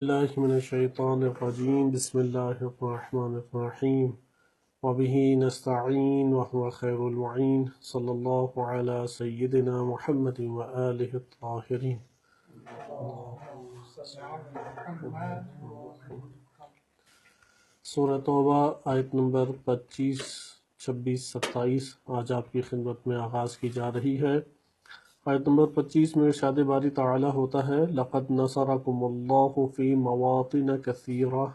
الله من الشيطان الرجيم بسم الله الرحمن الرحيم وبه نستعين وهو خير المعين صلى الله على سيدنا محمد وآله الطاهرين. سورہ توبہ آیت نمبر 25، 26، 27 آج آپ کی خدمت میں آغاز کی جا رہی ہے۔ آیت نمبر 25 میں ارشاد باری تعالی ہوتا ہے لَقَدْ نَصَرَكُمُ اللَّهُ فِي مَوَاطِنَ كَثِيرَةٍ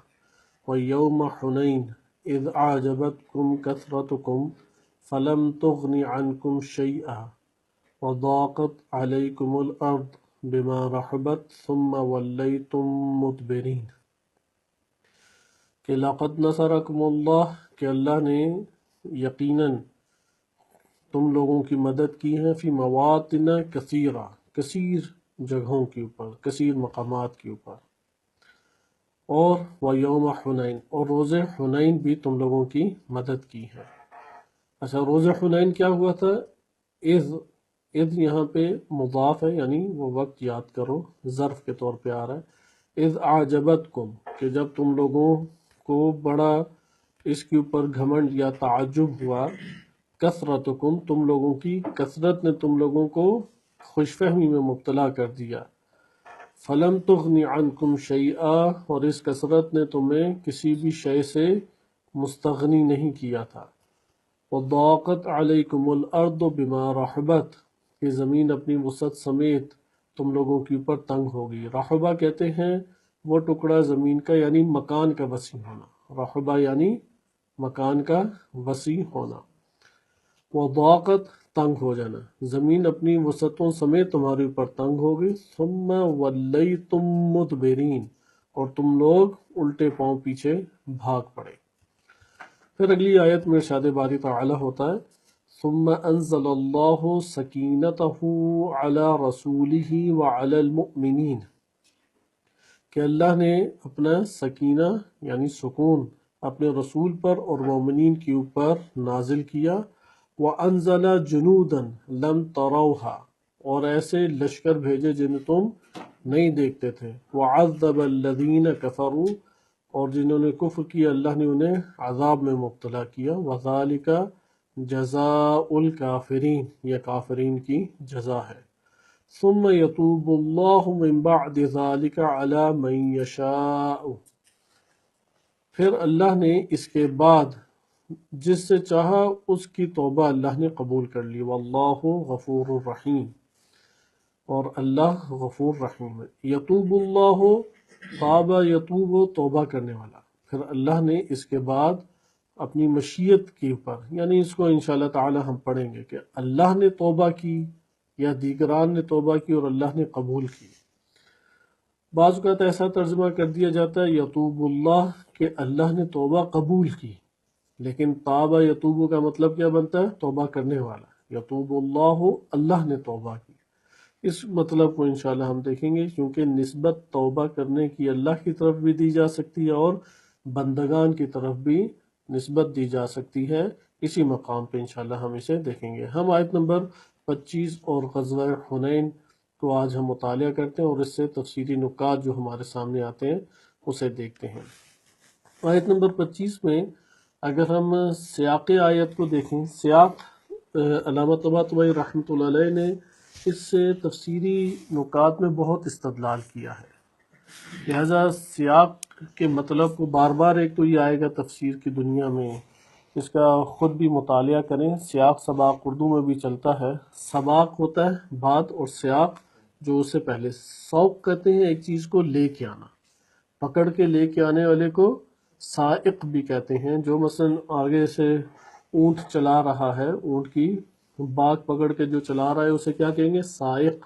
وَيَوْمَ حُنَيْنٍ إِذْ أَعْجَبَتْكُمْ كَثْرَتُكُمْ فَلَمْ تُغْنِ عَنْكُمْ شَيْئًا وَضَاقَتْ عَلَيْكُمُ الْأَرْضُ بِمَا رَحُبَتْ ثُمَّ وَلَّيْتُمْ مُدْبِرِينَ کہ لَقَدْ نَصَرَكُمُ اللَّهُ کہ اللہ نے یقیناً تم لوگوں کی مدد کی ہے فی مواطن کثیرہ کثیر جگہوں کے اوپر، کثیر مقامات کے اوپر، اور ویوم حنین اور روز حنین بھی تم لوگوں کی مدد کی ہے۔ اچھا، روز حنین کیا ہوا تھا؟ اذ یہاں پہ مضاف ہے، یعنی وہ وقت یاد کرو، ظرف کے طور پہ آ رہا ہے۔ اذ اعجبتکم کہ جب تم لوگوں کو بڑا اس کے اوپر گھمنڈ یا تعجب ہوا، کثرتکم تم لوگوں کی کثرت نے تم لوگوں کو خوش فہمی میں مبتلا کر دیا، فلم تغنی عنکم شیئا اور اس کثرت نے تمہیں کسی بھی شے سے مستغنی نہیں کیا تھا، وضاقت علیکم الارض بما رحبت کہ زمین اپنی وسعت سمیت تم لوگوں کے اوپر تنگ ہو گئی۔ رحبہ کہتے ہیں وہ ٹکڑا زمین کا، یعنی مکان کا وسیع ہونا، رحبہ یعنی مکان کا وسیع ہونا، وضاقت تنگ ہو جانا، زمین اپنی وسعتوں سمیت تمہارے اوپر تنگ ہو گئی، ثم ولیتم مدبرین اور تم لوگ الٹے پاؤں پیچھے بھاگ پڑے۔ پھر اگلی آیت میں ارشاد باری تعالی ہوتا ہے ثم انزل اللہ سکینتہ علی رسولہ وعلی المؤمنین کہ اللہ نے اپنا سکینہ یعنی سکون اپنے رسول پر اور مومنین کے اوپر نازل کیا، وَأَنزَلَ جُنُودًا لَمْ تَرَوْهَا اور ایسے لشکر بھیجے جنہیں تم نہیں دیکھتے تھے، وَعَذَّبَ الَّذِينَ كَفَرُوا اور جنہوں نے کفر کیا اللہ نے انہیں عذاب میں مبتلا کیا، وَذَلِكَ جَزَاءُ الْكَافِرِينَ یہ کافرین کی جزا ہے۔ ثُمَّ يَتُوبُ اللَّهُ مِن بَعْدِ ذَلِكَ عَلَى مَن يَشَاءُ پھر اللہ نے اس کے بعد جس سے چاہا اس کی توبہ اللہ نے قبول کر لی، واللہ غفور الرحیم اور اللہ غفور رحیم ہے۔ یتوب اللہ تابہ یتوب توبہ کرنے والا، پھر اللہ نے اس کے بعد اپنی مشیت کے اوپر، یعنی اس کو انشاءاللہ تعالی ہم پڑھیں گے کہ اللہ نے توبہ کی یا دیگران نے توبہ کی اور اللہ نے قبول کی۔ بعض اوقات ایسا ترجمہ کر دیا جاتا ہے یتوب اللہ کہ اللہ نے توبہ قبول کی، لیکن تابہ یتوب کا مطلب کیا بنتا ہے؟ توبہ کرنے والا۔ یتوب اللہ اللہ نے توبہ کی، اس مطلب کو انشاءاللہ ہم دیکھیں گے، کیونکہ نسبت توبہ کرنے کی اللہ کی طرف بھی دی جا سکتی ہے اور بندگان کی طرف بھی نسبت دی جا سکتی ہے۔ اسی مقام پہ انشاءاللہ ہم اسے دیکھیں گے۔ ہم آیت نمبر 25 اور غزوہ حنین کو آج ہم مطالعہ کرتے ہیں اور اس سے تفسیری نکات جو ہمارے سامنے آتے ہیں اسے دیکھتے ہیں۔ آیت نمبر 25 میں اگر ہم سیاق آیت کو دیکھیں، سیاق علامہ طباطبائی رحمۃ اللہ علیہ نے اس سے تفسیری نکات میں بہت استدلال کیا ہے، لہذا سیاق کے مطلب کو بار بار ایک تو یہ آئے گا تفسیر کی دنیا میں، اس کا خود بھی مطالعہ کریں۔ سیاق سباق اردو میں بھی چلتا ہے، سباق ہوتا ہے بات اور سیاق جو اس سے پہلے، سوق کہتے ہیں ایک چیز کو لے کے آنا، پکڑ کے لے کے آنے والے کو سائق بھی کہتے ہیں۔ جو مثلا آگے سے اونٹ چلا رہا ہے، اونٹ کی باگ پکڑ کے جو چلا رہا ہے اسے کیا کہیں گے؟ سائق۔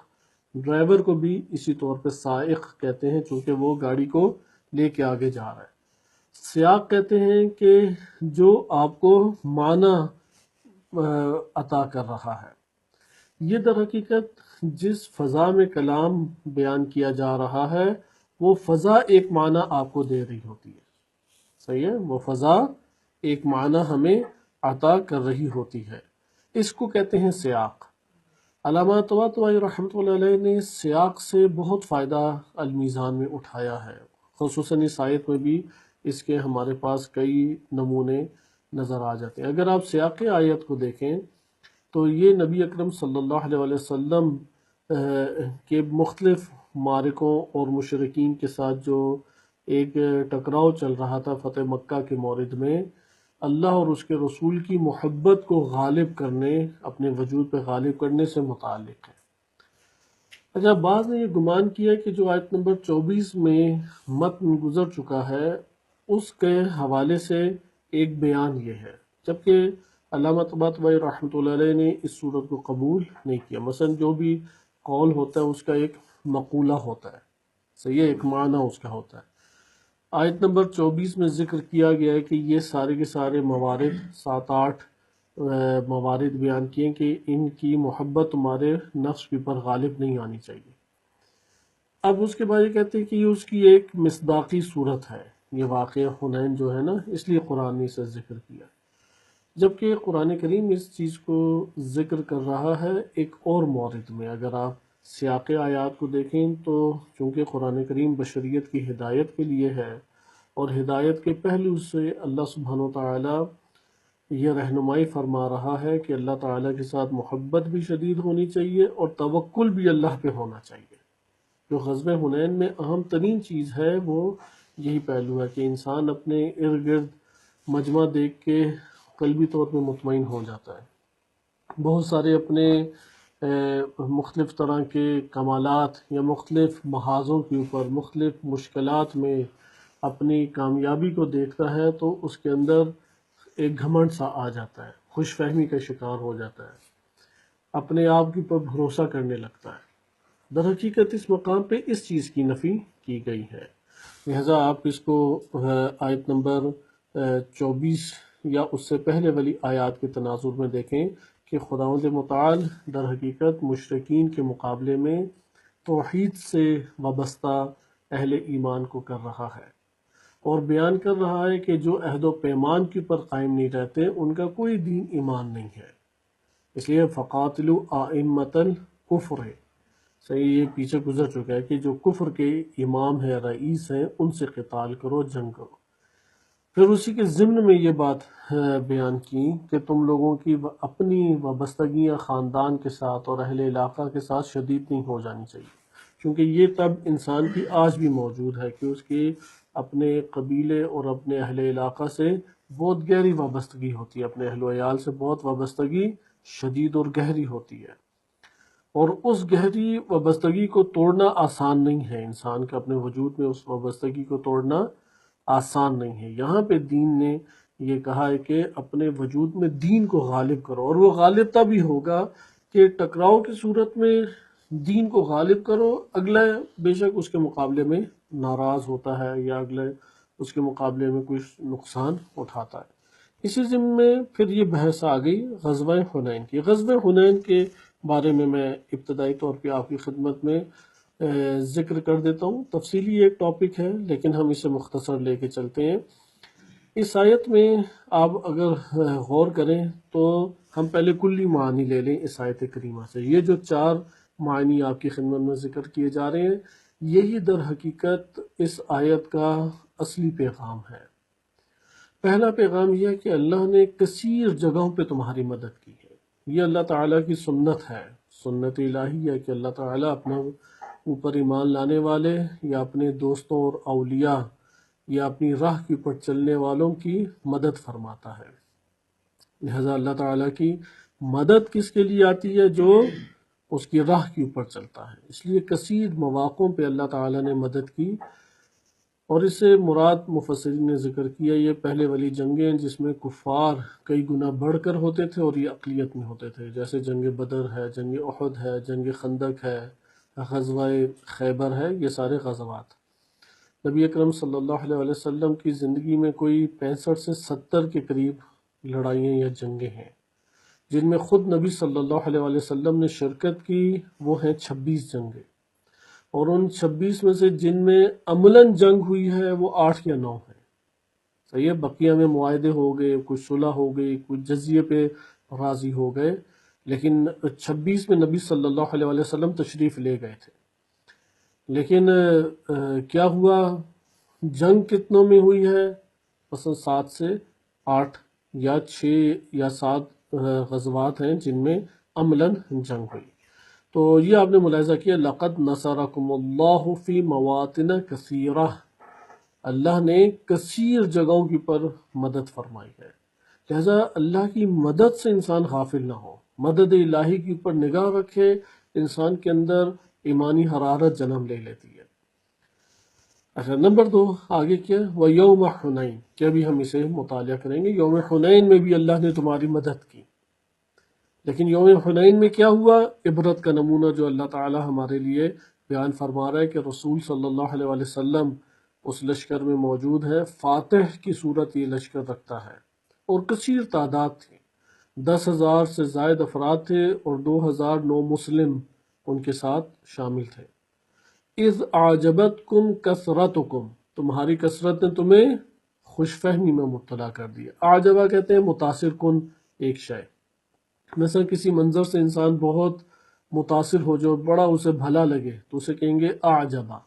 ڈرائیور کو بھی اسی طور پہ سائق کہتے ہیں، چونکہ وہ گاڑی کو لے کے آگے جا رہا ہے۔ سیاق کہتے ہیں کہ جو آپ کو معنی عطا کر رہا ہے۔ یہ در حقیقت جس فضا میں کلام بیان کیا جا رہا ہے وہ فضا ایک معنی آپ کو دے رہی ہوتی ہے، صحیح ہے؟ وہ فضا ایک معنی ہمیں عطا کر رہی ہوتی ہے، اس کو کہتے ہیں سیاق۔ علامہ طباطبائی رحمۃ اللہ علیہ نے سیاق سے بہت فائدہ المیزان میں اٹھایا ہے، خصوصاً اس آیت میں بھی اس کے ہمارے پاس کئی نمونے نظر آ جاتے ہیں۔ اگر آپ سیاق آیت کو دیکھیں تو یہ نبی اکرم صلی اللہ علیہ وسلم کے مختلف معرکوں اور مشرکین کے ساتھ جو ایک ٹکراؤ چل رہا تھا فتح مکہ کے مورد میں، اللہ اور اس کے رسول کی محبت کو غالب کرنے، اپنے وجود پہ غالب کرنے سے متعلق ہے۔ اچھا، بعض نے یہ گمان کیا کہ جو آیت نمبر 24 میں متن گزر چکا ہے اس کے حوالے سے ایک بیان یہ ہے، جبکہ علامہ طباطبائی رحمۃ اللہ علیہ نے اس صورت کو قبول نہیں کیا۔ مثلا جو بھی قول ہوتا ہے اس کا ایک مقولہ ہوتا ہے، صحیح ہے، ایک معنی اس کا ہوتا ہے۔ آیت نمبر 24 میں ذکر کیا گیا ہے کہ یہ سارے کے سارے موارد 7-8 موارد بیان کیے کہ ان کی محبت تمہارے نفس کے اوپر غالب نہیں آنی چاہیے۔ اب اس کے بعد یہ کہتے ہیں کہ یہ اس کی ایک مصداقی صورت ہے، یہ واقعہ حنین جو ہے نا، اس لیے قرآن نے اسے ذکر کیا، جبکہ قرآن کریم اس چیز کو ذکر کر رہا ہے ایک اور مورد میں۔ اگر آپ سیاق آیات کو دیکھیں تو چونکہ قرآن کریم بشریت کی ہدایت کے لیے ہے، اور ہدایت کے پہلو سے اللہ سبحانہ و تعالی یہ رہنمائی فرما رہا ہے کہ اللہ تعالیٰ کے ساتھ محبت بھی شدید ہونی چاہیے اور توکل بھی اللہ پہ ہونا چاہیے۔ جو غزوہ حنین میں اہم ترین چیز ہے وہ یہی پہلو ہے کہ انسان اپنے ارد گرد مجمع دیکھ کے قلبی طور پہ مطمئن ہو جاتا ہے۔ بہت سارے اپنے مختلف طرح کے کمالات یا مختلف محاذوں کے اوپر مختلف مشکلات میں اپنی کامیابی کو دیکھتا ہے تو اس کے اندر ایک گھمنڈ سا آ جاتا ہے، خوش فہمی کا شکار ہو جاتا ہے، اپنے آپ کے اوپر بھروسہ کرنے لگتا ہے۔ در حقیقت اس مقام پہ اس چیز کی نفی کی گئی ہے، لہذا آپ اس کو آیت نمبر 24 یا اس سے پہلے والی آیات کے تناظر میں دیکھیں کہ خداوند متعال در حقیقت مشرکین کے مقابلے میں توحید سے وابستہ اہل ایمان کو کر رہا ہے، اور بیان کر رہا ہے کہ جو عہد و پیمان کے پر قائم نہیں رہتے ان کا کوئی دین ایمان نہیں ہے۔ اس لیے فقاتلوا ائمۃ الکفر، صحیح، یہ پیچھے گزر چکا ہے کہ جو کفر کے امام ہیں، رئیس ہیں، ان سے قتال کرو، جنگ کرو۔ پھر اسی کے ضمن میں یہ بات بیان کی کہ تم لوگوں کی اپنی وابستگیاں خاندان کے ساتھ اور اہل علاقہ کے ساتھ شدید نہیں ہو جانی چاہیے، کیونکہ یہ تب انسان کی آج بھی موجود ہے کہ اس کی اپنے قبیلے اور اپنے اہل علاقہ سے بہت گہری وابستگی ہوتی ہے، اپنے اہل و عیال سے بہت وابستگی شدید اور گہری ہوتی ہے، اور اس گہری وابستگی کو توڑنا آسان نہیں ہے۔ انسان کے اپنے وجود میں اس وابستگی کو توڑنا آسان نہیں ہے۔ یہاں پہ دین نے یہ کہا ہے کہ اپنے وجود میں دین کو غالب کرو، اور وہ غالب تب ہی ہوگا کہ ٹکراؤ کی صورت میں دین کو غالب کرو، اگلا بے شک اس کے مقابلے میں ناراض ہوتا ہے یا اگلا اس کے مقابلے میں کچھ نقصان اٹھاتا ہے۔ اسی ضمن میں پھر یہ بحث آ گئی غزوہ حنین کی۔ غزوہ حنین کے بارے میں ابتدائی طور پہ آپ کی خدمت میں ذکر کر دیتا ہوں، تفصیلی ایک ٹاپک ہے لیکن ہم اسے مختصر لے کے چلتے ہیں۔ اس آیت میں آپ اگر غور کریں تو ہم پہلے کلی معنی لے لیں اس آیت کریمہ سے۔ یہ جو 4 معنی آپ کی خدمت میں ذکر کیے جا رہے ہیں، یہی در حقیقت اس آیت کا اصلی پیغام ہے۔ پہلا پیغام یہ ہے کہ اللہ نے کثیر جگہوں پہ تمہاری مدد کی ہے۔ یہ اللہ تعالیٰ کی سنت ہے، سنت الہی ہے کہ اللہ تعالیٰ اپنا اوپر ایمان لانے والے یا اپنے دوستوں اور اولیاء یا اپنی راہ کے اوپر چلنے والوں کی مدد فرماتا ہے۔ لہذا اللہ تعالیٰ کی مدد کس کے لیے آتی ہے؟ جو اس کی راہ کے اوپر چلتا ہے۔ اس لیے کثیر مواقعوں پہ اللہ تعالیٰ نے مدد کی، اور اس سے مراد مفسرین نے ذکر کیا یہ پہلے والی جنگیں جس میں کفار کئی گنا بڑھ کر ہوتے تھے اور یہ اقلیت میں ہوتے تھے، جیسے جنگ بدر ہے، جنگ احد ہے، جنگ خندق ہے، غزوہ خیبر ہے، یہ سارے غزوات۔ نبی اکرم صلی اللہ علیہ وسلم کی زندگی میں کوئی 65 سے 70 کے قریب لڑائیاں یا جنگیں ہیں، جن میں خود نبی صلی اللہ علیہ وسلم نے شرکت کی، وہ ہیں 26 جنگیں، اور ان 26 میں سے جن میں عملاً جنگ ہوئی ہے وہ 8 یا 9 ہیں۔ صحیح ہے، بقیہ میں معاہدے ہو گئے، کچھ صلح ہو گئی، کچھ جزیے پہ راضی ہو گئے، لیکن 26 میں نبی صلی اللہ علیہ وسلم تشریف لے گئے تھے۔ لیکن کیا ہوا جنگ کتنوں میں ہوئی ہے؟ مثلا 7 سے 8 یا 6 یا 7 غزوات ہیں جن میں عملاً جنگ ہوئی۔ تو یہ آپ نے ملاحظہ کیا، لقد نصرکم اللہ فی مواطن کثیرہ، اللہ نے کثیر جگہوں کی پر مدد فرمائی ہے۔ لہذا اللہ کی مدد سے انسان غافل نہ ہو، مدد الہی کے اوپر نگاہ رکھے، انسان کے اندر ایمانی حرارت جنم لے لیتی ہے۔ اچھا، نمبر 2 آگے کیا؟ وَيَوْمَ حُنَيْن، کہ ابھی ہم اسے مطالعہ کریں گے۔ یوم حنین میں بھی اللہ نے تمہاری مدد کی، لیکن یوم حنین میں کیا ہوا؟ عبرت کا نمونہ جو اللہ تعالی ہمارے لیے بیان فرما رہا ہے کہ رسول صلی اللہ علیہ وآلہ وسلم اس لشکر میں موجود ہے، فاتح کی صورت یہ لشکر رکھتا ہے، اور کثیر تعداد تھی، 10,000 سے زائد افراد تھے اور 2,000 نو مسلم ان کے ساتھ شامل تھے۔ اذ اعجبتکم کثرتکم، تمہاری کثرت نے تمہیں خوش فہمی میں مبتلا کر دیا۔ اعجبہ کہتے ہیں متاثر کن ایک شے، مثلا کسی منظر سے انسان بہت متاثر ہو جو بڑا اسے بھلا لگے تو اسے کہیں گے اعجبہ،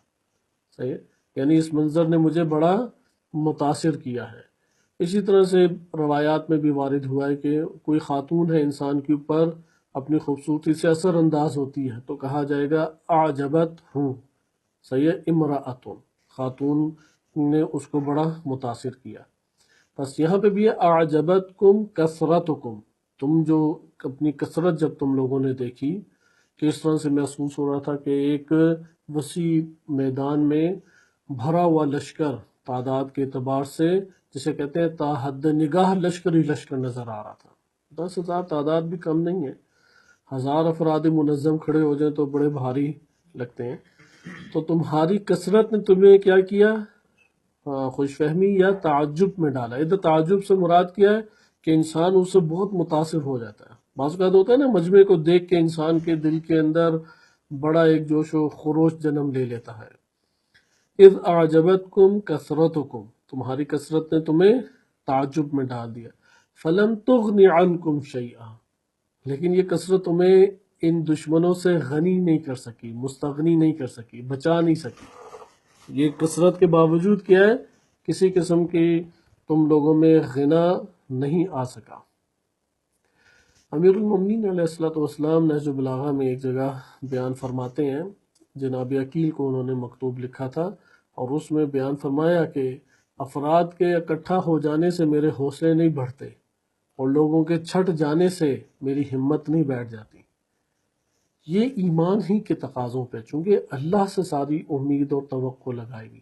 صحیح ہے؟ یعنی اس منظر نے مجھے بڑا متاثر کیا ہے۔ اسی طرح سے روایات میں بھی وارد ہوا ہے کہ کوئی خاتون ہے انسان کے اوپر اپنی خوبصورتی سے اثر انداز ہوتی ہے تو کہا جائے گا اعجبت ہوں، صحیح ہے، امرأتن، خاتون نے اس کو بڑا متاثر کیا۔ بس یہاں پہ بھی ہے اعجبتکم کثرتکم، تم جو اپنی کثرت جب تم لوگوں نے دیکھی کہ اس طرح سے محسوس ہو رہا تھا کہ ایک وسیع میدان میں بھرا ہوا لشکر تعداد کے اعتبار سے جسے کہتے ہیں تا حد نگاہ لشکر ہی لشکر نظر آ رہا تھا۔ 10,000 تعداد بھی کم نہیں ہے، 1,000 افراد منظم کھڑے ہو جائیں تو بڑے بھاری لگتے ہیں۔ تو تمہاری کثرت نے تمہیں کیا کیا؟ خوش فہمی یا تعجب میں ڈالا۔ ادھر تعجب سے مراد کیا ہے کہ انسان اس سے بہت متاثر ہو جاتا ہے۔ بعض اوقات ہوتا ہے نا مجمع کو دیکھ کے انسان کے دل کے اندر بڑا ایک جوش و خروش جنم لے لیتا ہے۔ اذ اعجبتکم کثرتکم، تمہاری کثرت نے تمہیں تعجب میں ڈال دیا۔ فلم تغن عنکم شیئا، لیکن یہ کثرت تمہیں ان دشمنوں سے غنی نہیں کر سکی، مستغنی نہیں کر سکی، بچا نہیں سکی۔ یہ کثرت کے باوجود کیا ہے؟ کسی قسم کی تم لوگوں میں غنا نہیں آ سکا۔ امیر المومنین علیہ الصلوۃ والسلام نہج البلاغہ میں ایک جگہ بیان فرماتے ہیں، جناب عقیل کو انہوں نے مکتوب لکھا تھا، اور اس میں بیان فرمایا کہ افراد کے اکٹھا ہو جانے سے میرے حوصلے نہیں بڑھتے، اور لوگوں کے چھٹ جانے سے میری ہمت نہیں بیٹھ جاتی۔ یہ ایمان ہی کے تقاضوں پہ، چونکہ اللہ سے ساری امید اور توقع لگائی گئی۔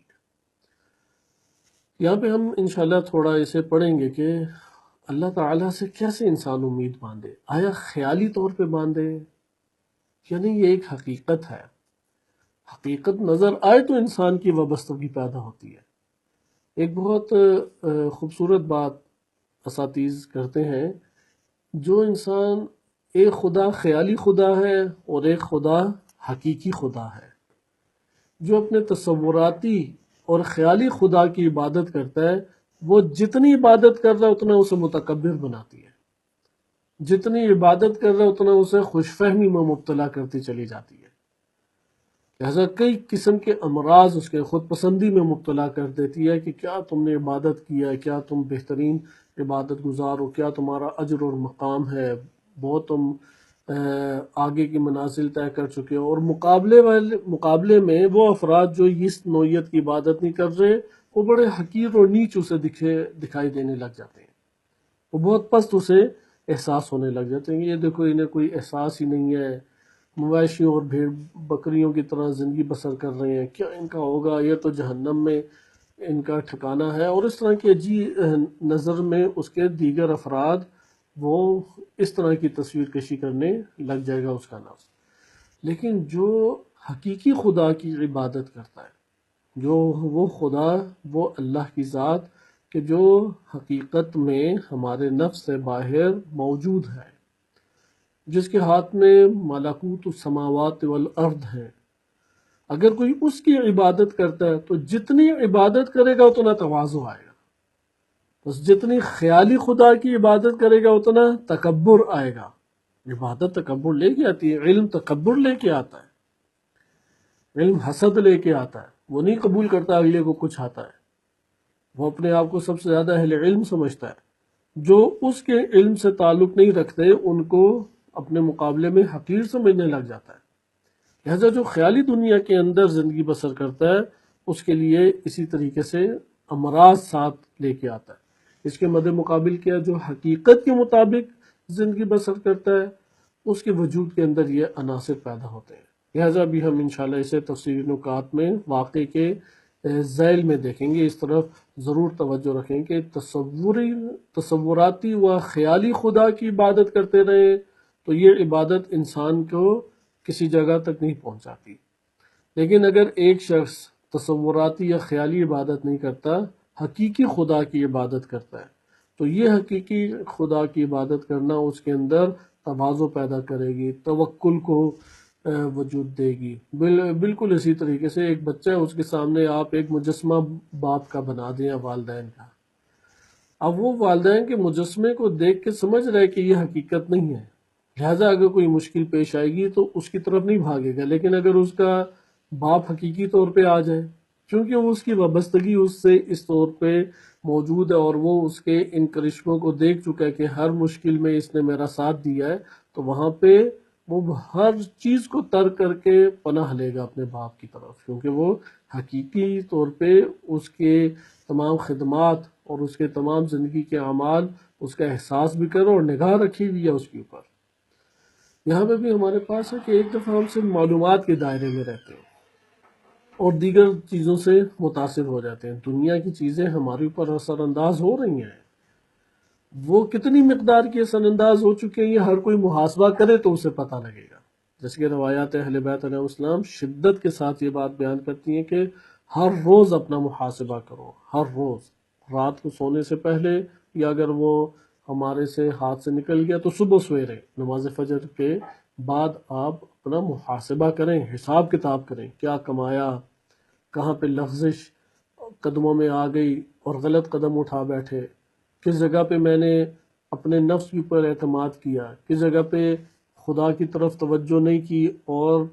یہاں پہ ہم انشاءاللہ تھوڑا اسے پڑھیں گے کہ اللہ تعالیٰ سے کیسے انسان امید باندھے، آیا خیالی طور پہ باندھے، یعنی یہ ایک حقیقت ہے، حقیقت نظر آئے تو انسان کی وابستگی پیدا ہوتی ہے۔ ایک بہت خوبصورت بات اساتذ کرتے ہیں، جو انسان ایک خدا خیالی خدا ہے اور ایک خدا حقیقی خدا ہے، جو اپنے تصوراتی اور خیالی خدا کی عبادت کرتا ہے، وہ جتنی عبادت کر رہا ہے اتنا اسے متکبر بناتی ہے، جتنی عبادت کر رہا ہے اتنا اسے خوش فہمی میں مبتلا کرتی چلی جاتی ہے۔ لہذا کئی قسم کے امراض اس کے خود پسندی میں مبتلا کر دیتی ہے کہ کیا تم نے عبادت کیا ہے، کیا تم بہترین عبادت گزار ہو، کیا تمہارا اجر اور مقام ہے، بہت تم آگے کی منازل طے کر چکے ہو، اور مقابلے میں وہ افراد جو اس نوعیت کی عبادت نہیں کر رہے وہ بڑے حقیر اور نیچ اسے دکھائی دینے لگ جاتے ہیں، وہ بہت پست اسے احساس ہونے لگ جاتے ہیں۔ یہ دیکھو انہیں کوئی احساس ہی نہیں ہے، مویشیوں اور بھیڑ بکریوں کی طرح زندگی بسر کر رہے ہیں، کیا ان کا ہوگا، یہ تو جہنم میں ان کا ٹھکانہ ہے، اور اس طرح کی عجیب نظر میں اس کے دیگر افراد وہ اس طرح کی تصویر کشی کرنے لگ جائے گا اس کا نفس۔ لیکن جو حقیقی خدا کی عبادت کرتا ہے، جو وہ خدا، وہ اللہ کی ذات کہ جو حقیقت میں ہمارے نفس سے باہر موجود ہے، جس کے ہاتھ میں ملکوت السماوات والارض ہے، اگر کوئی اس کی عبادت کرتا ہے تو جتنی عبادت کرے گا اتنا تواضع آئے گا، بس جتنی خیالی خدا کی عبادت کرے گا اتنا تکبر آئے گا۔ عبادت تکبر لے کے آتی ہے، علم تکبر لے کے آتا ہے، علم حسد لے کے آتا ہے، وہ نہیں قبول کرتا اگلے کو کچھ آتا ہے، وہ اپنے آپ کو سب سے زیادہ اہل علم سمجھتا ہے۔ جو اس کے علم سے تعلق نہیں رکھتے ان کو اپنے مقابلے میں حقیر سمجھنے لگ جاتا ہے۔ لہذا جو خیالی دنیا کے اندر زندگی بسر کرتا ہے اس کے لیے اسی طریقے سے امراض ساتھ لے کے آتا ہے۔ اس کے مد مقابل کیا جو حقیقت کے مطابق زندگی بسر کرتا ہے اس کے وجود کے اندر یہ عناصر پیدا ہوتے ہیں۔ لہذا بھی ہم انشاءاللہ اسے تفصیلی نکات میں واقعے کے ذیل میں دیکھیں گے۔ اس طرف ضرور توجہ رکھیں کہ تصوراتی و خیالی خدا کی عبادت کرتے رہے تو یہ عبادت انسان کو کسی جگہ تک نہیں پہنچاتی، لیکن اگر ایک شخص تصوراتی یا خیالی عبادت نہیں کرتا، حقیقی خدا کی عبادت کرتا ہے تو یہ حقیقی خدا کی عبادت کرنا اس کے اندر تواضع پیدا کرے گی، توکل کو وجود دے گی۔ بالکل اسی طریقے سے ایک بچہ ہے، اس کے سامنے آپ ایک مجسمہ باپ کا بنا دیں یا والدین کا، اب وہ والدین کے مجسمے کو دیکھ کے سمجھ رہے کہ یہ حقیقت نہیں ہے، لہٰذا اگر کوئی مشکل پیش آئے گی تو اس کی طرف نہیں بھاگے گا۔ لیکن اگر اس کا باپ حقیقی طور پہ آ جائے، کیونکہ وہ اس کی وابستگی اس سے اس طور پہ موجود ہے اور وہ اس کے ان کرشموں کو دیکھ چکا ہے کہ ہر مشکل میں اس نے میرا ساتھ دیا ہے، تو وہاں پہ وہ ہر چیز کو ترک کر کے پناہ لے گا اپنے باپ کی طرف، کیونکہ وہ حقیقی طور پہ اس کے تمام خدمات اور اس کے تمام زندگی کے اعمال اس کا احساس بھی کرو اور نگاہ رکھی ہوئی ہے اس کے اوپر۔ یہاں پہ بھی ہمارے پاس ہے کہ ایک دفعہ ہم صرف معلومات کے دائرے میں رہتے ہیں اور دیگر چیزوں سے متاثر ہو جاتے ہیں، دنیا کی چیزیں ہمارے اوپر اثر انداز ہو رہی ہیں، وہ کتنی مقدار کی اثر انداز ہو چکے ہیں یہ ہر کوئی محاسبہ کرے تو اسے پتہ لگے گا۔ جیسے کہ روایات اہل بیت علیہ السلام شدت کے ساتھ یہ بات بیان کرتی ہیں کہ ہر روز اپنا محاسبہ کرو، ہر روز رات کو سونے سے پہلے، یا اگر وہ ہمارے سے ہاتھ سے نکل گیا تو صبح سویرے نماز فجر کے بعد آپ اپنا محاسبہ کریں، حساب کتاب کریں، کیا کمایا، کہاں پہ لغزش قدموں میں آ گئی اور غلط قدم اٹھا بیٹھے، کس جگہ پہ میں نے اپنے نفس کے اوپر اعتماد کیا، کس جگہ پہ خدا کی طرف توجہ نہیں کی اور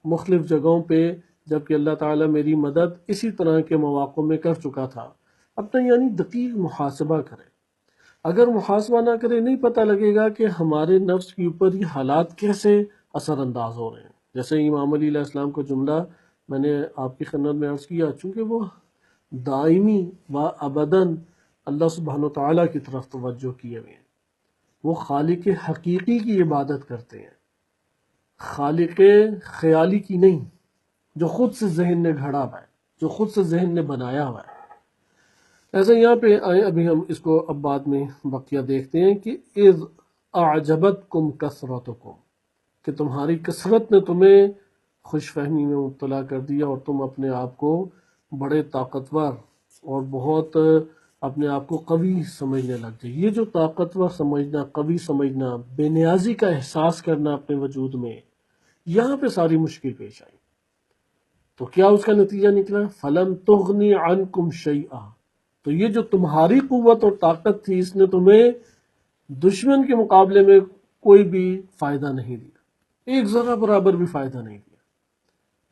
مختلف جگہوں پہ جبکہ اللہ تعالیٰ میری مدد اسی طرح کے مواقع میں کر چکا تھا۔ اپنا یعنی دقیق محاسبہ کریں۔ اگر محاسبہ نہ کرے نہیں پتہ لگے گا کہ ہمارے نفس کے اوپر یہ حالات کیسے اثر انداز ہو رہے ہیں۔ جیسے امام علی علیہ السلام کا جملہ میں نے آپ کی خدمت میں عرض کیا، چونکہ وہ دائمی و ابداً اللہ سبحانہ و تعالیٰ کی طرف توجہ کیے ہوئے ہیں، وہ خالق حقیقی کی عبادت کرتے ہیں، خالق خیالی کی نہیں، جو خود سے ذہن نے گھڑا ہوا ہے، جو خود سے ذہن نے بنایا ہوا ہے۔ ایسا یہاں پہ آئیں، ابھی ہم اس کو اب بعد میں بقیہ دیکھتے ہیں کہ اذ اعجبتکم کثرتکم، کہ تمہاری کثرت نے تمہیں خوش فہمی میں مبتلا کر دیا اور تم اپنے آپ کو بڑے طاقتور اور بہت اپنے آپ کو قوی سمجھنے لگ جائے۔ یہ جو طاقتور سمجھنا، قوی سمجھنا، بے نیازی کا احساس کرنا اپنے وجود میں، یہاں پہ ساری مشکل پیش آئی۔ تو کیا اس کا نتیجہ نکلا؟ فَلَمْ تُغْنِ عَنْكُمْ شَيْئًا، تو یہ جو تمہاری قوت اور طاقت تھی اس نے تمہیں دشمن کے مقابلے میں کوئی بھی فائدہ نہیں دیا، ایک ذرہ برابر بھی فائدہ نہیں دیا۔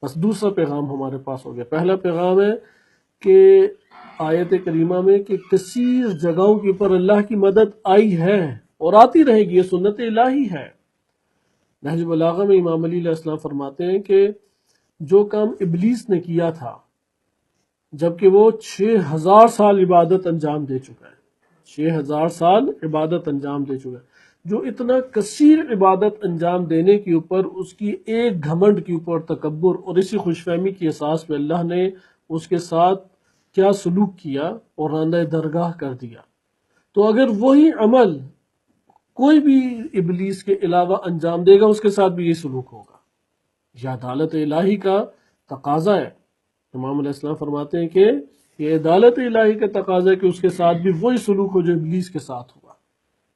بس دوسرا پیغام ہمارے پاس ہو گیا۔ پہلا پیغام ہے کہ آیت کریمہ میں کہ کثیر جگہوں کے اوپر اللہ کی مدد آئی ہے اور آتی رہے گی، یہ سنت الہی ہے۔ نہج بلاغہ میں امام علی علیہ السلام فرماتے ہیں کہ جو کام ابلیس نے کیا تھا جبکہ وہ 6000 سال عبادت انجام دے چکا ہے، 6000 سال عبادت انجام دے چکا ہے، جو اتنا کثیر عبادت انجام دینے کے اوپر اس کی ایک گھمنڈ کے اوپر تکبر اور اسی خوش فہمی کی احساس میں اللہ نے اس کے ساتھ کیا سلوک کیا اور راندہ درگاہ کر دیا۔ تو اگر وہی عمل کوئی بھی ابلیس کے علاوہ انجام دے گا اس کے ساتھ بھی یہ سلوک ہوگا، یہ عدالت الہی کا تقاضا ہے۔ امام علیہ السلام فرماتے ہیں کہ یہ عدالت الہی کا تقاضا ہے کہ اس کے ساتھ بھی وہی سلوک ہو جو ابلیس کے ساتھ ہوا۔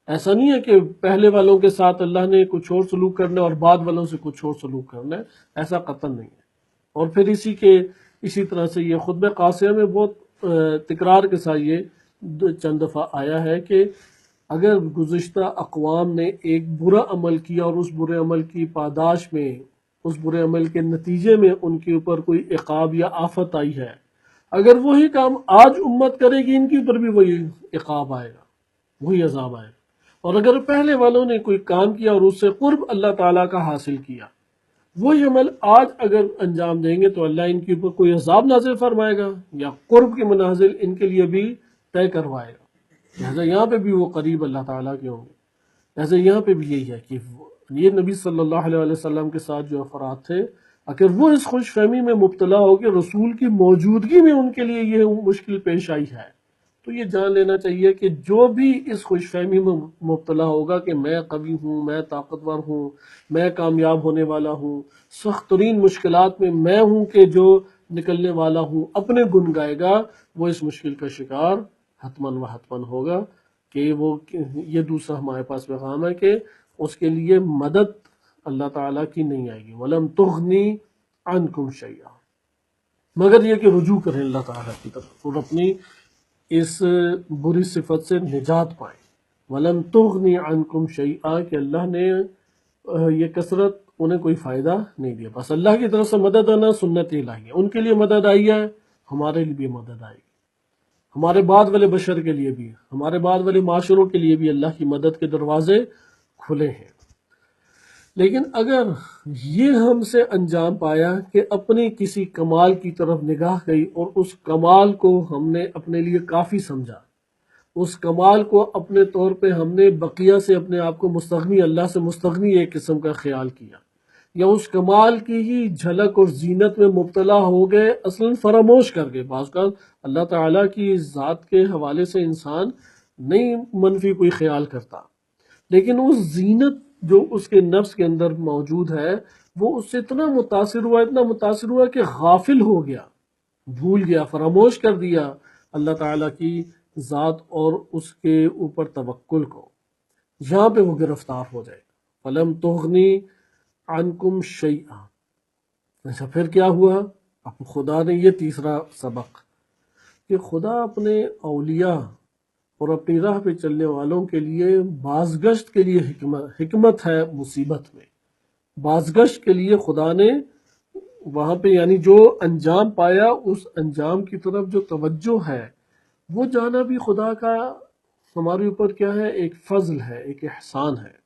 ایسا نہیں ہے کہ پہلے والوں کے ساتھ اللہ نے کچھ اور سلوک کرنا ہے اور بعد والوں سے کچھ اور سلوک کرنا ہے، ایسا قطعاً نہیں ہے۔ اور پھر اسی طرح سے یہ خطبہ قاسیہ میں بہت تکرار کے ساتھ یہ چند دفعہ آیا ہے کہ اگر گزشتہ اقوام نے ایک برا عمل کیا اور اس برے عمل کی پاداش میں، اس برے عمل کے نتیجے میں ان کے اوپر کوئی عقاب یا آفت آئی ہے، اگر وہی کام آج امت کرے گی ان کے اوپر بھی وہی عقاب آئے گا، وہی عذاب آئے گا۔ اور اگر پہلے والوں نے کوئی کام کیا اور اس سے قرب اللہ تعالیٰ کا حاصل کیا، وہی عمل آج اگر انجام دیں گے تو اللہ ان کے اوپر کوئی عذاب نازل فرمائے گا یا قرب کے منازل ان کے لیے بھی طے کروائے گا۔ لہٰذا یہاں پہ بھی وہ قریب اللہ تعالیٰ کے ہوں گے۔ لہٰذا یہاں پہ بھی یہی ہے کہ یہ نبی صلی اللہ علیہ وسلم کے ساتھ جو افراد تھے، اگر وہ اس خوش فہمی میں مبتلا ہو کہ رسول کی موجودگی میں ان کے لیے یہ مشکل پیش آئی ہے، تو یہ جان لینا چاہیے کہ جو بھی اس خوش فہمی میں مبتلا ہوگا کہ میں قوی ہوں، میں طاقتور ہوں، میں کامیاب ہونے والا ہوں، سخت ترین مشکلات میں ہوں کہ جو نکلنے والا ہوں، اپنے گن گائے گا، وہ اس مشکل کا شکار حتماً و حتماً ہوگا۔ کہ وہ یہ دوسرا ہمارے پاس پیغام ہے کہ اس کے لیے مدد اللہ تعالیٰ کی نہیں آئے گی۔ وَلَمْ تُغْنِ عَنْكُمْ شَيْئًا، مگر یہ کہ رجوع کریں اللہ تعالیٰ کی طرف اور اپنی اس بری صفت سے نجات پائیں۔ وَلَمْ تُغْنِ عَنْكُمْ شَيْئًا، کہ اللہ نے یہ کثرت انہیں کوئی فائدہ نہیں دیا۔ بس اللہ کی طرف سے مدد آنا سنت الہی ہے، ان کے لیے مدد آئی ہے، ہمارے لیے بھی مدد آئے گی، ہمارے بعد والے بشر کے لیے بھی، ہمارے بعد والے معاشروں کے لیے بھی اللہ کی مدد کے دروازے کھلے ہیں۔ لیکن اگر یہ ہم سے انجام پایا کہ اپنی کسی کمال کی طرف نگاہ گئی اور اس کمال کو ہم نے اپنے لیے کافی سمجھا، اس کمال کو اپنے طور پہ ہم نے بقیہ سے اپنے آپ کو مستغنی، اللہ سے مستغنی ایک قسم کا خیال کیا، یا اس کمال کی ہی جھلک اور زینت میں مبتلا ہو گئے، اصلاً فراموش کر گئے۔ بعض اوقات اللہ تعالیٰ کی ذات کے حوالے سے انسان نہیں منفی کوئی خیال کرتا، لیکن اس زینت جو اس کے نفس کے اندر موجود ہے، وہ اس سے اتنا متاثر ہوا کہ غافل ہو گیا، بھول گیا، فراموش کر دیا اللہ تعالیٰ کی ذات اور اس کے اوپر توکل کو۔ یہاں پہ وہ گرفتار ہو جائے گا۔ فَلَمْ تُغْنِ عَنْكُمْ شَيْئًا۔ اچھا پھر کیا ہوا؟ اب خدا نے یہ تیسرا سبق کہ خدا اپنے اولیاء اور اپنی راہ پہ چلنے والوں کے لیے بازگشت کے لیے حکمت ہے مصیبت میں۔ بازگشت کے لیے خدا نے وہاں پہ یعنی جو انجام پایا اس انجام کی طرف جو توجہ ہے، وہ جانا بھی خدا کا ہمارے اوپر کیا ہے؟ ایک فضل ہے، ایک احسان ہے۔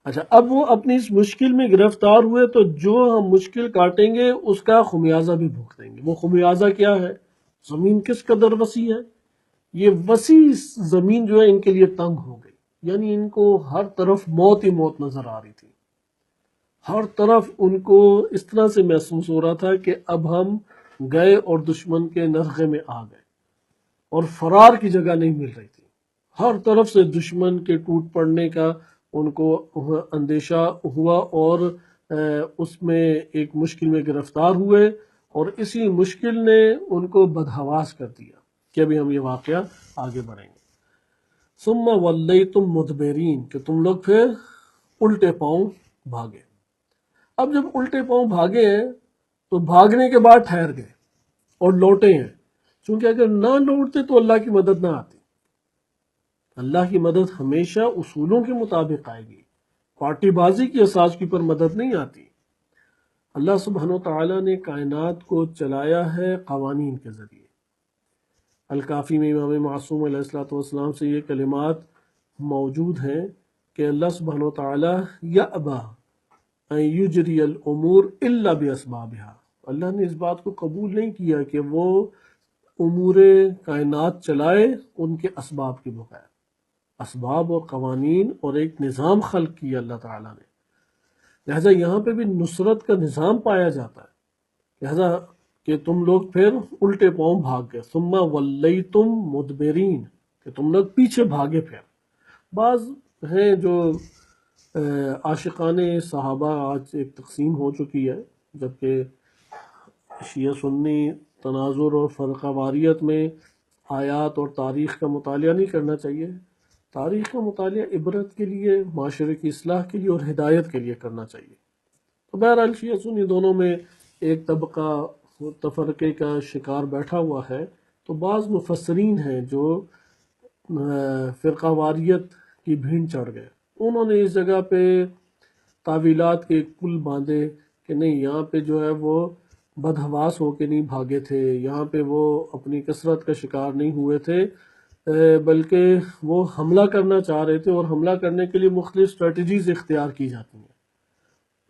اچھا اب وہ اپنی اس مشکل میں گرفتار ہوئے تو جو ہم مشکل کاٹیں گے اس کا خمیازہ بھی بھگتیں گے۔ وہ خمیازہ کیا ہے؟ زمین کس قدر وسیع ہے؟ یہ وسیع زمین جو ہے ان کے لیے تنگ ہو گئی، یعنی ان کو ہر طرف موت ہی موت نظر آ رہی تھی، ہر طرف ان کو اس طرح سے محسوس ہو رہا تھا کہ اب ہم گئے اور دشمن کے نرغے میں آ گئے، اور فرار کی جگہ نہیں مل رہی تھی، ہر طرف سے دشمن کے ٹوٹ پڑنے کا ان کو اندیشہ ہوا، اور اس میں ایک مشکل میں گرفتار ہوئے، اور اسی مشکل نے ان کو بدحواس کر دیا کہ ابھی ہم یہ واقعہ آگے بڑھیں گے۔ ثم ولیتم مدبرین، کہ تم لوگ پھر الٹے پاؤں بھاگے۔ اب جب الٹے پاؤں بھاگے ہیں تو بھاگنے کے بعد ٹھہر گئے اور لوٹے ہیں، چونکہ اگر نہ لوٹتے تو اللہ کی مدد نہ آتی۔ اللہ کی مدد ہمیشہ اصولوں کے مطابق آئے گی، پارٹی بازی کی اساس کے اوپر مدد نہیں آتی۔ اللہ سبحانہ وتعالیٰ نے کائنات کو چلایا ہے قوانین کے ذریعے۔ الکافی میں امام معصوم علیہ السلام سے یہ کلمات موجود ہیں کہ اللہ سبحانہ وتعالیٰ یأبی ان یجری الامور الا باسبابها، اللہ نے اس بات کو قبول نہیں کیا کہ وہ امور کائنات چلائے ان کے اسباب کے بغیر۔ اسباب اور قوانین اور ایک نظام خلق کیا اللہ تعالیٰ نے، لہذا یہاں پہ بھی نصرت کا نظام پایا جاتا ہے۔ لہذا کہ تم لوگ پھر الٹے پاؤں بھاگ گئے، ثم ولیتم مدبرین، کہ تم لوگ پیچھے بھاگے پھر۔ بعض ہیں جو عاشقان صحابہ آج ایک تقسیم ہو چکی ہے، جبکہ شیعہ سنی تناظر اور فرقہ واریت میں آیات اور تاریخ کا مطالعہ نہیں کرنا چاہیے۔ تاریخ کا مطالعہ عبرت کے لیے، معاشرے کی اصلاح کے لیے اور ہدایت کے لیے کرنا چاہیے۔ تو بہرحال شیعہ سنی دونوں میں ایک طبقہ تفرقے کا شکار بیٹھا ہوا ہے، تو بعض مفسرین ہیں جو فرقہ واریت کی بھین چڑھ گئے، انہوں نے اس جگہ پہ تعویلات کے کل باندھے کہ نہیں، یہاں پہ جو ہے وہ بدحواس ہو کے نہیں بھاگے تھے، یہاں پہ وہ اپنی کثرت کا شکار نہیں ہوئے تھے، بلکہ وہ حملہ کرنا چاہ رہے تھے، اور حملہ کرنے کے لیے مختلف اسٹریٹجیز اختیار کی جاتی ہیں۔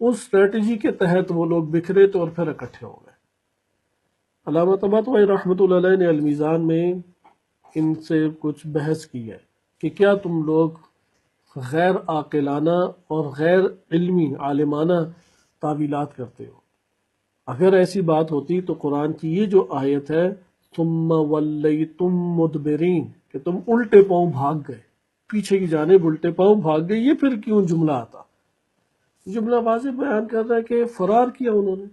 اس اسٹریٹجی کے تحت وہ لوگ بکھرے تو اور پھر اکٹھے ہو گئے۔ علامہ طباطبائی رحمۃ اللہ علیہ نے المیزان میں ان سے کچھ بحث کی ہے کہ کیا تم لوگ غیر عاقلانہ اور غیر علمی عالمانہ تعویلات کرتے ہو؟ اگر ایسی بات ہوتی تو قرآن کی یہ جو آیت ہے ثم ولیتم مدبرین کہ تم الٹے پاؤں بھاگ گئے، پیچھے کی جانب الٹے پاؤں بھاگ گئے، یہ پھر کیوں جملہ آتا؟ جملہ واضح بیان کر رہا ہے کہ فرار کیا انہوں نے،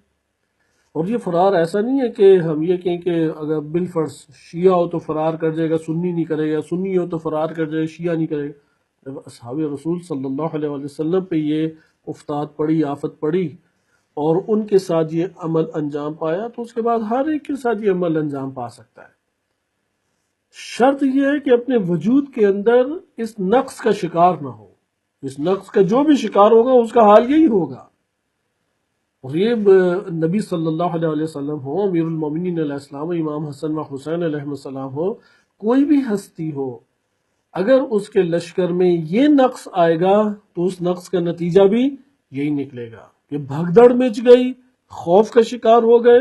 اور یہ فرار ایسا نہیں ہے کہ ہم یہ کہیں کہ اگر بالفرض شیعہ ہو تو فرار کر جائے گا، سنی نہیں کرے گا، سنی ہو تو فرار کر جائے گا، شیعہ نہیں کرے گا۔ جب اصحاب رسول صلی اللہ علیہ وسلم پہ یہ افتاد پڑی، آفت پڑی، اور ان کے ساتھ یہ عمل انجام پایا، تو اس کے بعد ہر ایک کے ساتھ یہ عمل انجام پا سکتا ہے۔ شرط یہ ہے کہ اپنے وجود کے اندر اس نقص کا شکار نہ ہو، اس نقص کا جو بھی شکار ہوگا اس کا حال یہی ہوگا۔ اور یہ نبی صلی اللہ علیہ وسلم ہو، امیر المومنین علیہ السلام، امام حسن و حسین علیہ السلام ہو، کوئی بھی ہستی ہو، اگر اس کے لشکر میں یہ نقص آئے گا تو اس نقص کا نتیجہ بھی یہی نکلے گا کہ بھگدڑ مچ گئی، خوف کا شکار ہو گئے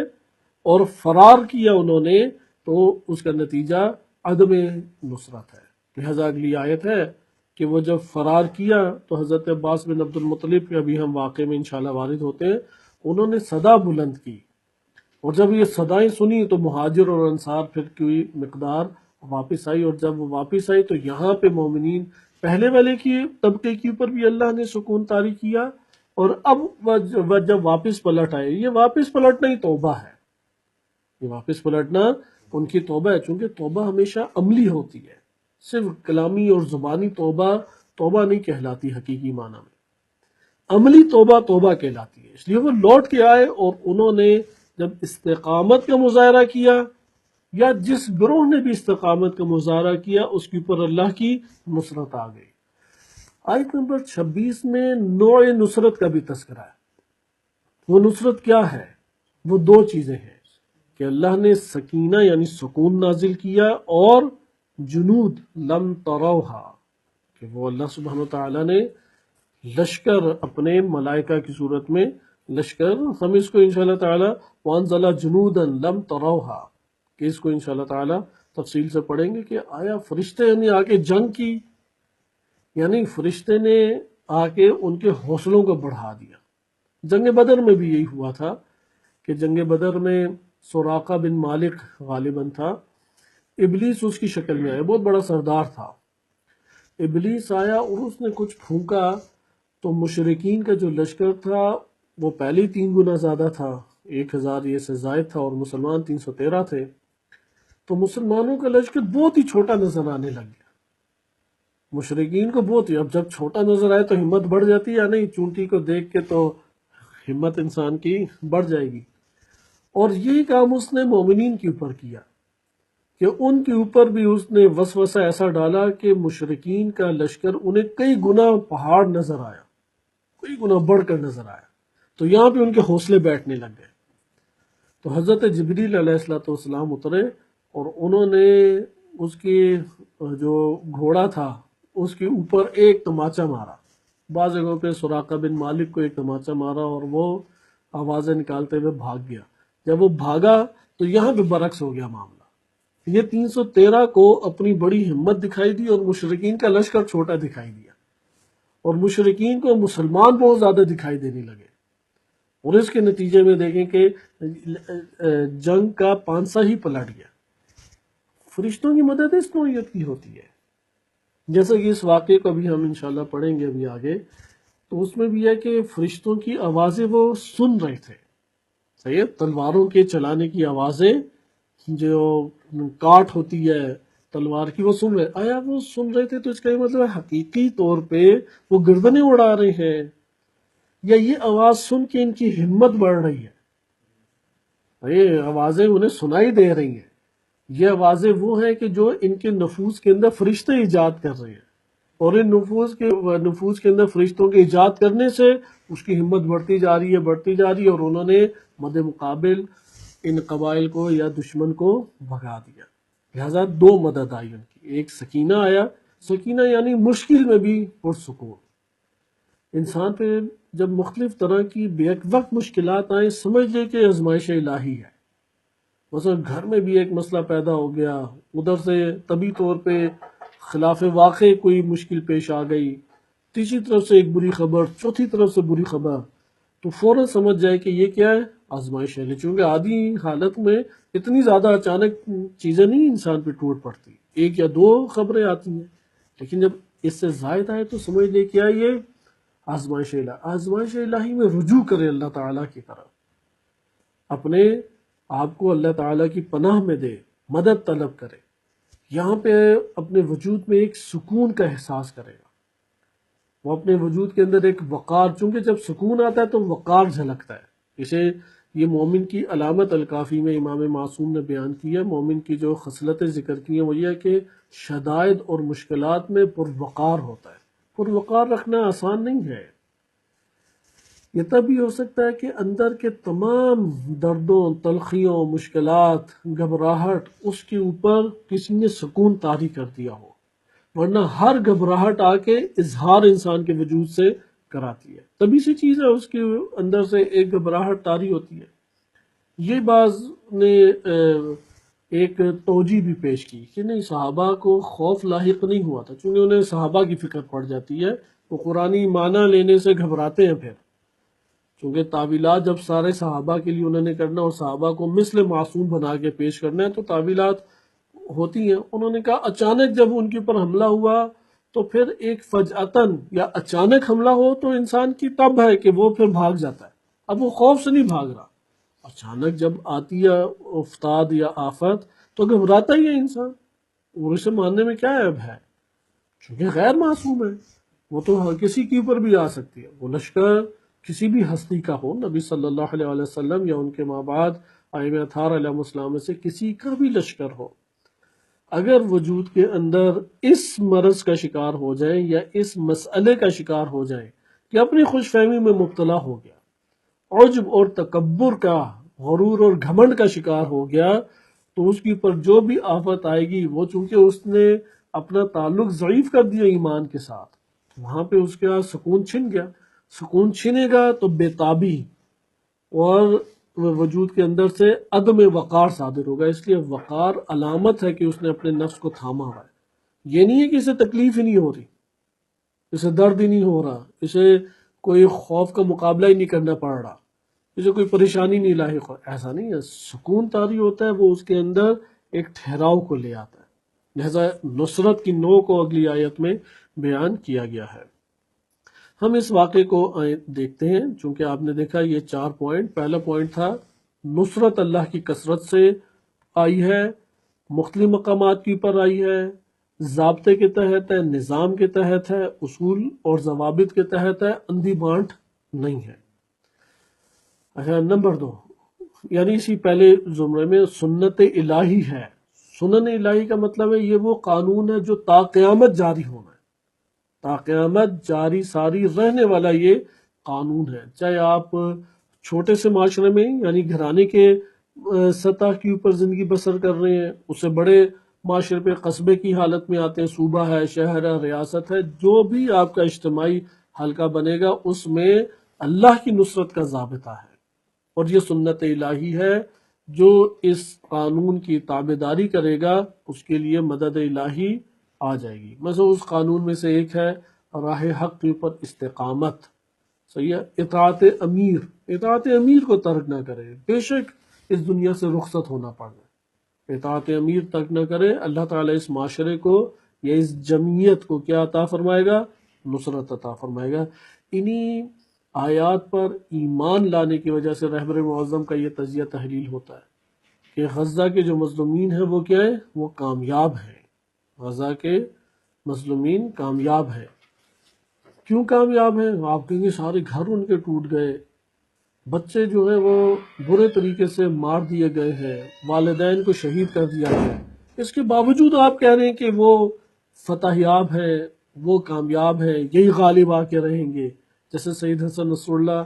اور فرار کیا انہوں نے، تو اس کا نتیجہ عدم نصرت ہے۔ لہذا اگلی آیت ہے کہ وہ جب فرار کیا تو حضرت عباس بن عبد المطلب کے ابھی ہم واقعے میں انشاءاللہ وارد ہوتے ہیں، انہوں نے صدا بلند کی، اور جب یہ صدائیں سنی تو مہاجر اور انصار پھر کی مقدار واپس آئی، اور جب وہ واپس آئی تو یہاں پہ مومنین پہلے والے کی طبقے کے اوپر بھی اللہ نے سکون طاری کیا، اور اب وہ جب واپس پلٹ آئے، یہ واپس پلٹنا ہی توبہ ہے، یہ واپس پلٹنا ان کی توبہ ہے، چونکہ توبہ ہمیشہ عملی ہوتی ہے، صرف کلامی اور زبانی توبہ توبہ نہیں کہلاتی حقیقی معنی میں، عملی توبہ توبہ کہلاتی ہے۔ اس لیے وہ لوٹ کے آئے، اور انہوں نے جب استقامت کا مظاہرہ کیا، یا جس گروہ نے بھی استقامت کا مظاہرہ کیا، اس کے اوپر اللہ کی نصرت آ گئی۔ آیت نمبر 26 میں نوع نصرت کا بھی تذکرہ ہے۔ وہ نصرت کیا ہے؟ وہ دو چیزیں ہیں کہ اللہ نے سکینہ یعنی سکون نازل کیا، اور جنود لم تروہا کہ وہ اللہ سبحانہ وتعالی نے لشکر اپنے ملائکہ کی صورت میں لشکر، ہم اس کو انشاءاللہ تعالی وانزل جنودا لم تروہا کہ اس کو انشاءاللہ تعالی تفصیل سے پڑھیں گے کہ آیا فرشتے نے آ کے جنگ کی، یعنی فرشتے نے آ کے ان کے حوصلوں کو بڑھا دیا۔ جنگ بدر میں بھی یہی ہوا تھا کہ جنگ بدر میں سراقہ بن مالک غالباً تھا، ابلیس اس کی شکل میں آیا، بہت بڑا سردار تھا۔ ابلیس آیا اور اس نے کچھ پھونکا تو مشرکین کا جو لشکر تھا وہ پہلے 3 گنا زیادہ تھا، 1000 یہ سے زائد تھا، اور مسلمان 313 تھے، تو مسلمانوں کا لشکر بہت ہی چھوٹا نظر آنے لگ گیا۔ مشرکین کو بہت ہی، اب جب چھوٹا نظر آئے تو ہمت بڑھ جاتی ہے یا نہیں؟ چونٹی کو دیکھ کے تو ہمت انسان کی بڑھ جائے گی، اور یہی کام اس نے مومنین کے اوپر کیا کہ ان کے اوپر بھی اس نے وسوسہ ایسا ڈالا کہ مشرکین کا لشکر انہیں کئی گنا پہاڑ نظر آیا، کئی گنا بڑھ کر نظر آیا، تو یہاں پہ ان کے حوصلے بیٹھنے لگ گئے۔ تو حضرت جبریل علیہ السلام اترے، اور انہوں نے اس کی جو گھوڑا تھا اس کے اوپر ایک تماچا مارا، بعض جگہوں پہ سراقہ بن مالک کو ایک تماچا مارا، اور وہ آوازیں نکالتے ہوئے بھاگ گیا۔ جب وہ بھاگا تو یہاں پہ برعکس ہو گیا معاملہ، یہ 313 کو اپنی بڑی ہمت دکھائی دی، اور مشرکین کا لشکر چھوٹا دکھائی دیا، اور مشرکین کو مسلمان بہت زیادہ دکھائی دینے لگے، اور اس کے نتیجے میں دیکھیں کہ جنگ کا پانسا ہی پلٹ گیا۔ فرشتوں کی مدد اس نوعیت کی ہوتی ہے، جیسا کہ اس واقعے کو بھی ہم انشاءاللہ پڑھیں گے ابھی آگے، تو اس میں بھی ہے کہ فرشتوں کی آوازیں وہ سن رہے تھے، صحیح ہے، تلواروں کے چلانے کی آوازیں جو کاٹ ہوتی ہے تلوار کی وہ سن رہے، آیا وہ سن رہے تھے تو اس کا یہ مطلب ہے حقیقی طور پہ وہ گردنیں اڑا رہے ہیں، یا یہ آواز سن کے ان کی ہمت بڑھ رہی ہے؟ یہ آوازیں انہیں سنائی دے رہی ہیں، یہ آوازیں وہ ہیں کہ جو ان کے نفوس کے اندر فرشتے ایجاد کر رہے ہیں، اور ان نفوس کے اندر فرشتوں کے ایجاد کرنے سے اس کی ہمت بڑھتی جا رہی ہے، بڑھتی جا رہی ہے، اور انہوں نے مد مقابل ان قبائل کو یا دشمن کو بھگا دیا۔ لہذا دو مدد آئی ان کی، ایک سکینہ آیا، سکینہ یعنی مشکل میں بھی پرسکون۔ انسان پہ جب مختلف طرح کی بیک وقت مشکلات آئیں، سمجھ لے کہ آزمائش الہی ہے۔ مثلا گھر میں بھی ایک مسئلہ پیدا ہو گیا، ادھر سے طبی طور پہ خلاف واقع کوئی مشکل پیش آ گئی، تیسری طرف سے ایک بری خبر، چوتھی طرف سے بری خبر، تو فوراً سمجھ جائے کہ یہ کیا ہے؟ آزمائش ہے۔ چونکہ عادی حالت میں اتنی زیادہ اچانک چیزیں نہیں انسان پہ ٹوٹ پڑتی، ایک یا دو خبریں آتی ہیں، لیکن جب اس سے زائد آئے تو سمجھ لے کیا یہ آزمائش الہی۔ آزمائش الہی میں رجوع کرے اللہ تعالیٰ کی طرف، اپنے آپ کو اللہ تعالیٰ کی پناہ میں دے، مدد طلب کرے، یہاں پہ اپنے وجود میں ایک سکون کا احساس کرے گا، وہ اپنے وجود کے اندر ایک وقار، چونکہ جب سکون آتا ہے تو وقار جھلکتا ہے۔ اسے یہ مومن کی علامت الکافی میں امام معصوم نے بیان کی ہے، مومن کی جو خصلتیں ذکر کی ہیں وہ یہ ہے کہ شدائد اور مشکلات میں پروقار ہوتا ہے۔ پروقار رکھنا آسان نہیں ہے، یہ تب ہی ہو سکتا ہے کہ اندر کے تمام دردوں، تلخیوں، مشکلات، گھبراہٹ، اس کے اوپر کسی نے سکون طاری کر دیا ہو، ورنہ ہر گھبراہٹ آ کے اظہار انسان کے وجود سے کراتی ہے، تبھی سی چیز ہے اس کے اندر سے ایک گھبراہٹ طاری ہوتی ہے۔ یہ بعض نے ایک توجیہ بھی پیش کی کہ نہیں، صحابہ کو خوف لاحق نہیں ہوا تھا، چونکہ انہیں صحابہ کی فکر پڑ جاتی ہے، وہ قرآنی معنی لینے سے گھبراتے ہیں پھر، چونکہ تعویلات جب سارے صحابہ کے لیے انہوں نے کرنا اور صحابہ کو مثل معصوم بنا کے پیش کرنا ہے تو تعویلات ہوتی ہیں۔ انہوں نے کہا اچانک جب ان کے اوپر حملہ ہوا تو پھر ایک فجعتاً یا اچانک حملہ ہو تو انسان کی طب ہے کہ وہ پھر بھاگ جاتا ہے، اب وہ خوف سے نہیں بھاگ رہا، اچانک جب آتی ہے افتاد یا آفت تو گھبراتا ہی ہے انسان، اور اسے ماننے میں کیا عیب ہے، چونکہ غیر معصوم ہے، وہ تو ہر کسی کے اوپر بھی آ سکتی ہے، وہ لشکر کسی بھی ہستی کا ہو، نبی صلی اللہ علیہ وسلم یا ان کے ماں بعد ائمہ اطہار علیہ السلام میں سے کسی کا بھی لشکر ہو، اگر وجود کے اندر اس مرض کا شکار ہو جائیں یا اس مسئلے کا شکار ہو جائیں کہ اپنی خوش فہمی میں مبتلا ہو گیا، عجب اور تکبر کا، غرور اور گھمنڈ کا شکار ہو گیا، تو اس کے اوپر جو بھی آفت آئے گی وہ چونکہ اس نے اپنا تعلق ضعیف کر دیا ایمان کے ساتھ، وہاں پہ اس کا سکون چھن گیا، سکون چھنے گا تو بے تابی اور وجود کے اندر سے عدم وقار صادر ہوگا۔ اس لیے وقار علامت ہے کہ اس نے اپنے نفس کو تھاما ہوا ہے، یہ نہیں ہے کہ اسے تکلیف ہی نہیں ہو رہی، اسے درد ہی نہیں ہو رہا، اسے کوئی خوف کا مقابلہ ہی نہیں کرنا پڑ رہا، اسے کوئی پریشانی نہیں لاحق ہو، ایسا نہیں ہے، سکون طاری ہوتا ہے، وہ اس کے اندر ایک ٹھہراؤ کو لے آتا ہے۔ لہذا نصرت کی نوع کو اگلی آیت میں بیان کیا گیا ہے۔ ہم اس واقعے کو دیکھتے ہیں، چونکہ آپ نے دیکھا یہ 4 پوائنٹ، پہلا پوائنٹ تھا نصرت اللہ کی کثرت سے آئی ہے، مختلف مقامات کے اوپر آئی ہے، ضابطے کے تحت ہے، نظام کے تحت ہے، اصول اور ضوابط کے تحت ہے، اندھی بانٹ نہیں ہے۔ اچھا، نمبر 2، یعنی اسی پہلے زمرے میں سنت الہی ہے۔ سنن الہی کا مطلب ہے یہ وہ قانون ہے جو تا قیامت جاری ہونا ہے، تا قیامت جاری ساری رہنے والا یہ قانون ہے، چاہے آپ چھوٹے سے معاشرے میں یعنی گھرانے کے سطح کے اوپر زندگی بسر کر رہے ہیں، اس سے بڑے معاشرے پہ قصبے کی حالت میں آتے ہیں، صوبہ ہے، شہر ہے، ریاست ہے، جو بھی آپ کا اجتماعی حلقہ بنے گا اس میں اللہ کی نصرت کا ضابطہ ہے، اور یہ سنت الہی ہے، جو اس قانون کی تابعداری کرے گا اس کے لیے مدد الہی آ جائے گی۔ مثلا اس قانون میں سے ایک ہے راہ حق کے اوپر استقامت، صحیح ہے، اطاعت امیر، اطاعت امیر کو ترک نہ کرے، بے شک اس دنیا سے رخصت ہونا پڑ جائے، اطاعت امیر ترک نہ کرے، اللہ تعالیٰ اس معاشرے کو یا اس جمعیت کو کیا عطا فرمائے گا؟ نصرت عطا فرمائے گا۔ انہی آیات پر ایمان لانے کی وجہ سے رہبر معظم کا یہ تجزیہ تحلیل ہوتا ہے کہ غزہ کے جو مظلومین ہیں وہ کیا ہے؟ وہ کامیاب ہیں، غزہ کے مظلومین کامیاب ہیں۔ کیوں کامیاب ہیں؟ آپ کہیں گے سارے گھر ان کے ٹوٹ گئے، بچے جو ہیں وہ برے طریقے سے مار دیے گئے ہیں، والدین کو شہید کر دیا گیا ہے، اس کے باوجود آپ کہہ رہے ہیں کہ وہ فتح یاب ہیں، وہ کامیاب ہیں، یہی غالب آ کے رہیں گے۔ جیسے سید حسن نصر اللہ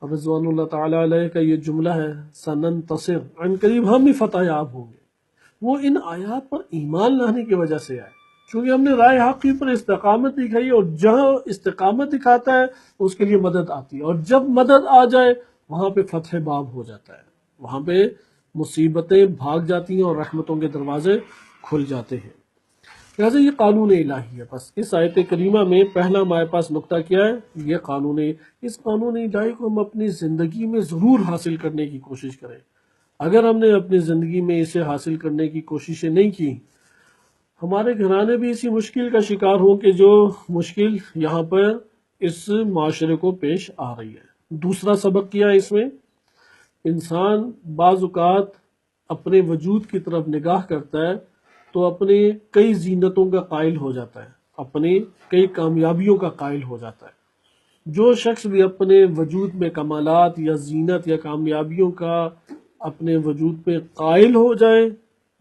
اور رضوان اللہ تعالیٰ علیہ کا یہ جملہ ہے سننتصر، عن قریب ہم ہی فتح یاب ہوں گے، وہ ان آیات پر ایمان لانے کی وجہ سے آئے، چونکہ ہم نے رائے حق کی پر استقامت دکھائی، اور جہاں استقامت دکھاتا ہے اس کے لیے مدد آتی ہے، اور جب مدد آ جائے وہاں پہ فتح باب ہو جاتا ہے، وہاں پہ مصیبتیں بھاگ جاتی ہیں اور رحمتوں کے دروازے کھل جاتے ہیں۔ لہٰذا یہ قانون الہی ہے۔ بس اس آیت کریمہ میں پہلا ہمارے پاس نقطہ کیا ہے؟ یہ قانون، اس قانون الہی کو ہم اپنی زندگی میں ضرور حاصل کرنے کی کوشش کریں۔ اگر ہم نے اپنی زندگی میں اسے حاصل کرنے کی کوششیں نہیں کی، ہمارے گھرانے بھی اسی مشکل کا شکار ہوں کہ جو مشکل یہاں پر اس معاشرے کو پیش آ رہی ہے۔ دوسرا سبق کیا ہے اس میں؟ انسان بعض اوقات اپنے وجود کی طرف نگاہ کرتا ہے تو اپنے کئی زینتوں کا قائل ہو جاتا ہے، اپنی کئی کامیابیوں کا قائل ہو جاتا ہے۔ جو شخص بھی اپنے وجود میں کمالات یا زینت یا کامیابیوں کا اپنے وجود پہ قائل ہو جائے،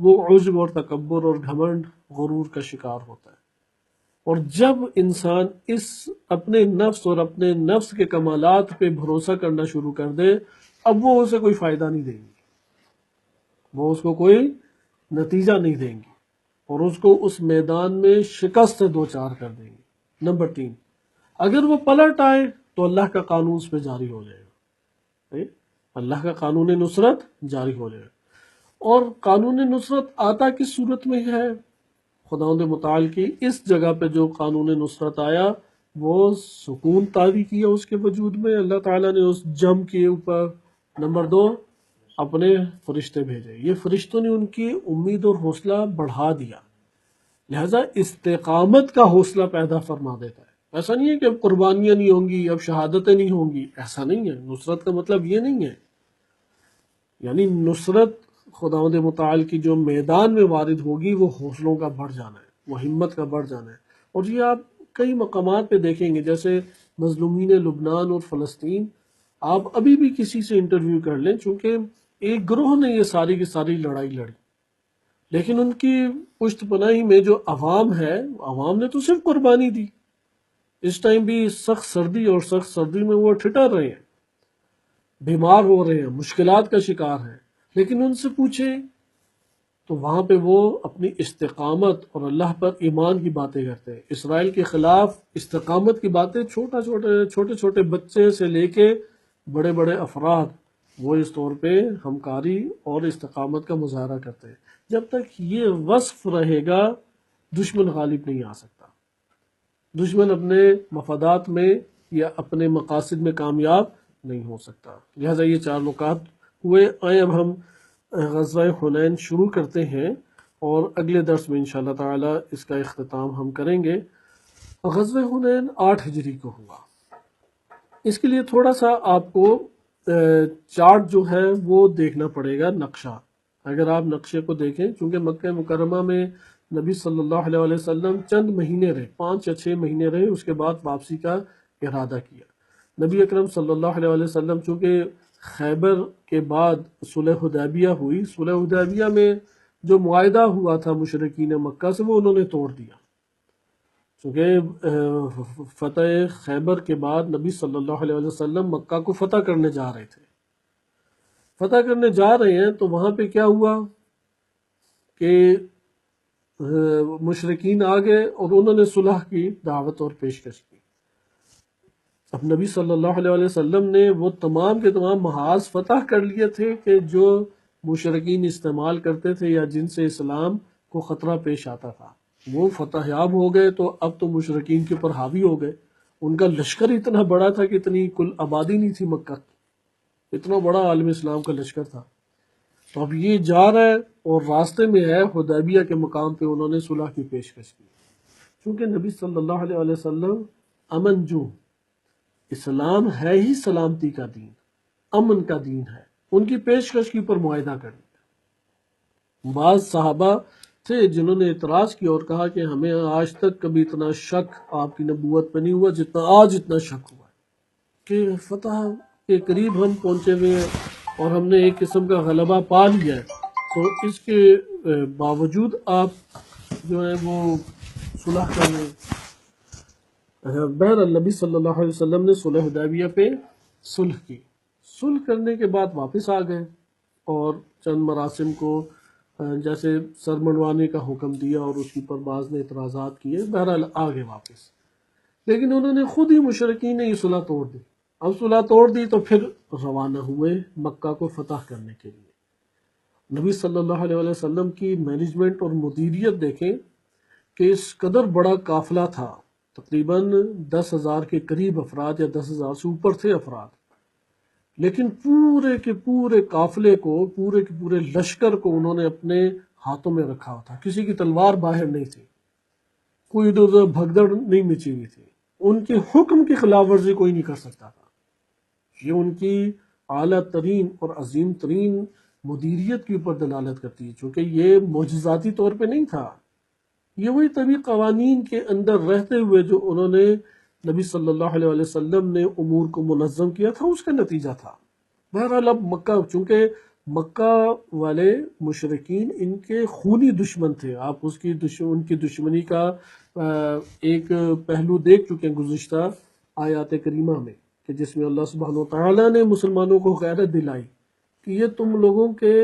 وہ عجب اور تکبر اور گھمنڈ غرور کا شکار ہوتا ہے۔ اور جب انسان اس اپنے نفس اور اپنے نفس کے کمالات پہ بھروسہ کرنا شروع کر دے، اب وہ اسے کوئی فائدہ نہیں دیں گی، وہ اس کو کوئی نتیجہ نہیں دیں گی، اور اس کو اس میدان میں شکست سے دوچار کر دیں گے۔ نمبر 3، اگر وہ پلٹ آئے تو اللہ کا قانون اس پہ جاری ہو جائے گا، اللہ کا قانون نصرت جاری ہو جائے گا۔ اور قانون نصرت آتا کس صورت میں ہے؟ خداوند متعال کی اس جگہ پہ جو قانون نصرت آیا وہ سکون طاری کیا اس کے وجود میں، اللہ تعالیٰ نے اس جم کے اوپر۔ نمبر 2، اپنے فرشتے بھیجے، یہ فرشتوں نے ان کی امید اور حوصلہ بڑھا دیا، لہذا استقامت کا حوصلہ پیدا فرما دیتا ہے۔ ایسا نہیں ہے کہ اب قربانیاں نہیں ہوں گی، اب شہادتیں نہیں ہوں گی، ایسا نہیں ہے۔ نصرت کا مطلب یہ نہیں ہے، یعنی نصرت خداوند متعال کی جو میدان میں وارد ہوگی وہ حوصلوں کا بڑھ جانا ہے، وہ ہمت کا بڑھ جانا ہے۔ اور یہ آپ کئی مقامات پہ دیکھیں گے، جیسے مظلومین لبنان اور فلسطین، آپ ابھی بھی کسی سے انٹرویو کر لیں، چونکہ ایک گروہ نے یہ ساری کی ساری لڑائی لڑی، لیکن ان کی پشت پناہی میں جو عوام ہے، عوام نے تو صرف قربانی دی۔ اس ٹائم بھی سخت سردی، اور سخت سردی میں وہ ٹھٹر رہے ہیں، بیمار ہو رہے ہیں، مشکلات کا شکار ہیں، لیکن ان سے پوچھیں تو وہاں پہ وہ اپنی استقامت اور اللہ پر ایمان کی باتیں کرتے ہیں۔ اسرائیل کے خلاف استقامت کی باتیں چھوٹے چھوٹے بچے سے لے کے بڑے بڑے افراد وہ اس طور پہ ہمکاری اور استقامت کا مظاہرہ کرتے ہیں۔ جب تک یہ وصف رہے گا دشمن غالب نہیں آ سکتا، دشمن اپنے مفادات میں یا اپنے مقاصد میں کامیاب نہیں ہو سکتا۔ لہٰذا یہ 4 نکات ہوئے۔ آئیں اب ہم غزوہ حنین شروع کرتے ہیں، اور اگلے درس میں انشاءاللہ تعالی اس کا اختتام ہم کریں گے۔ غزوہ حنین 8 ہجری کو ہوا۔ اس کے لیے تھوڑا سا آپ کو چارٹ جو ہے وہ دیکھنا پڑے گا، نقشہ۔ اگر آپ نقشے کو دیکھیں، چونکہ مکہ مکرمہ میں نبی صلی اللہ علیہ وسلم چند مہینے رہے، 5 یا 6 مہینے رہے، اس کے بعد واپسی کا ارادہ کیا۔ نبی اکرم صلی اللہ علیہ وسلم چونکہ خیبر کے بعد صلح حدیبیہ ہوئی، صلح حدیبیہ میں جو معاہدہ ہوا تھا مشرکین مکہ سے وہ انہوں نے توڑ دیا، چونکہ فتح خیبر کے بعد نبی صلی اللہ علیہ وسلم مکہ کو فتح کرنے جا رہے تھے۔ فتح کرنے جا رہے ہیں تو وہاں پہ کیا ہوا کہ مشرکین آ گئے اور انہوں نے صلح کی دعوت اور پیشکش کی۔ اب نبی صلی اللہ علیہ وسلم نے وہ تمام کے تمام محاذ فتح کر لیے تھے کہ جو مشرکین استعمال کرتے تھے یا جن سے اسلام کو خطرہ پیش آتا تھا، وہ فتح یاب ہو گئے۔ تو اب تو مشرکین کے اوپر حاوی ہو گئے، ان کا لشکر اتنا بڑا تھا کہ اتنی کل آبادی نہیں تھی مکہ، اتنا بڑا عالم اسلام کا لشکر تھا۔ تو اب یہ جا رہا ہے اور راستے میں ہے حدیبیہ کے مقام پہ انہوں نے صلح کی پیشکش کی، چونکہ نبی صلی اللہ علیہ وسلم امن جو، اسلام ہے ہی سلامتی کا دین، امن کا دین ہے، ان کی پیشکش کی پر معاہدہ کر لیا۔ بعض صحابہ تھے جنہوں نے اعتراض کیا اور کہا کہ ہمیں آج تک کبھی اتنا شک آپ کی نبوت پہ نہیں ہوا جتنا آج اتنا شک ہوا ہے کہ فتح کے قریب ہم پہنچے ہوئے ہیں اور ہم نے ایک قسم کا غلبہ پا لیا ہے، تو اس کے باوجود آپ جو ہے وہ صلح کر لیں۔ بہرحال نبی صلی اللہ علیہ وسلم نے صلح حدیبیہ پہ صلح کی، صلح کرنے کے بعد واپس آ گئے اور چند مراسم کو جیسے سر منڈوانے کا حکم دیا اور اس کے اوپر بعض نے اعتراضات کیے، بہرحال آ گئے واپس۔ لیکن انہوں نے خود ہی مشرکین نے یہ صلح توڑ دی۔ اب صلح توڑ دی تو پھر روانہ ہوئے مکہ کو فتح کرنے کے لیے۔ نبی صلی اللہ علیہ وسلم کی مینجمنٹ اور مدیریت دیکھیں کہ اس قدر بڑا قافلہ تھا، تقریباً 10,000 کے قریب افراد یا 10,000 سے اوپر تھے افراد، لیکن پورے کے پورے قافلے کو، پورے کے پورے لشکر کو انہوں نے اپنے ہاتھوں میں رکھا ہوا تھا۔ کسی کی تلوار باہر نہیں تھی، کوئی ادھر ادھر بھگدڑ نہیں مچی ہوئی تھی، ان کے حکم کی خلاف ورزی کوئی نہیں کر سکتا تھا۔ یہ ان کی اعلیٰ ترین اور عظیم ترین مدیریت کے اوپر دلالت کرتی ہے، چونکہ یہ معجزاتی طور پہ نہیں تھا، یہ وہی طبی قوانین کے اندر رہتے ہوئے جو انہوں نے نبی صلی اللہ علیہ وسلم نے امور کو منظم کیا تھا اس کا نتیجہ تھا۔ بہرحال اب مکہ، چونکہ مکہ والے مشرکین ان کے خونی دشمن تھے، آپ ان کی دشمنی کا ایک پہلو دیکھ چکے ہیں گزشتہ آیات کریمہ میں، کہ جس میں اللہ سبحانہ وتعالیٰ نے مسلمانوں کو غیرت دلائی کہ یہ تم لوگوں کے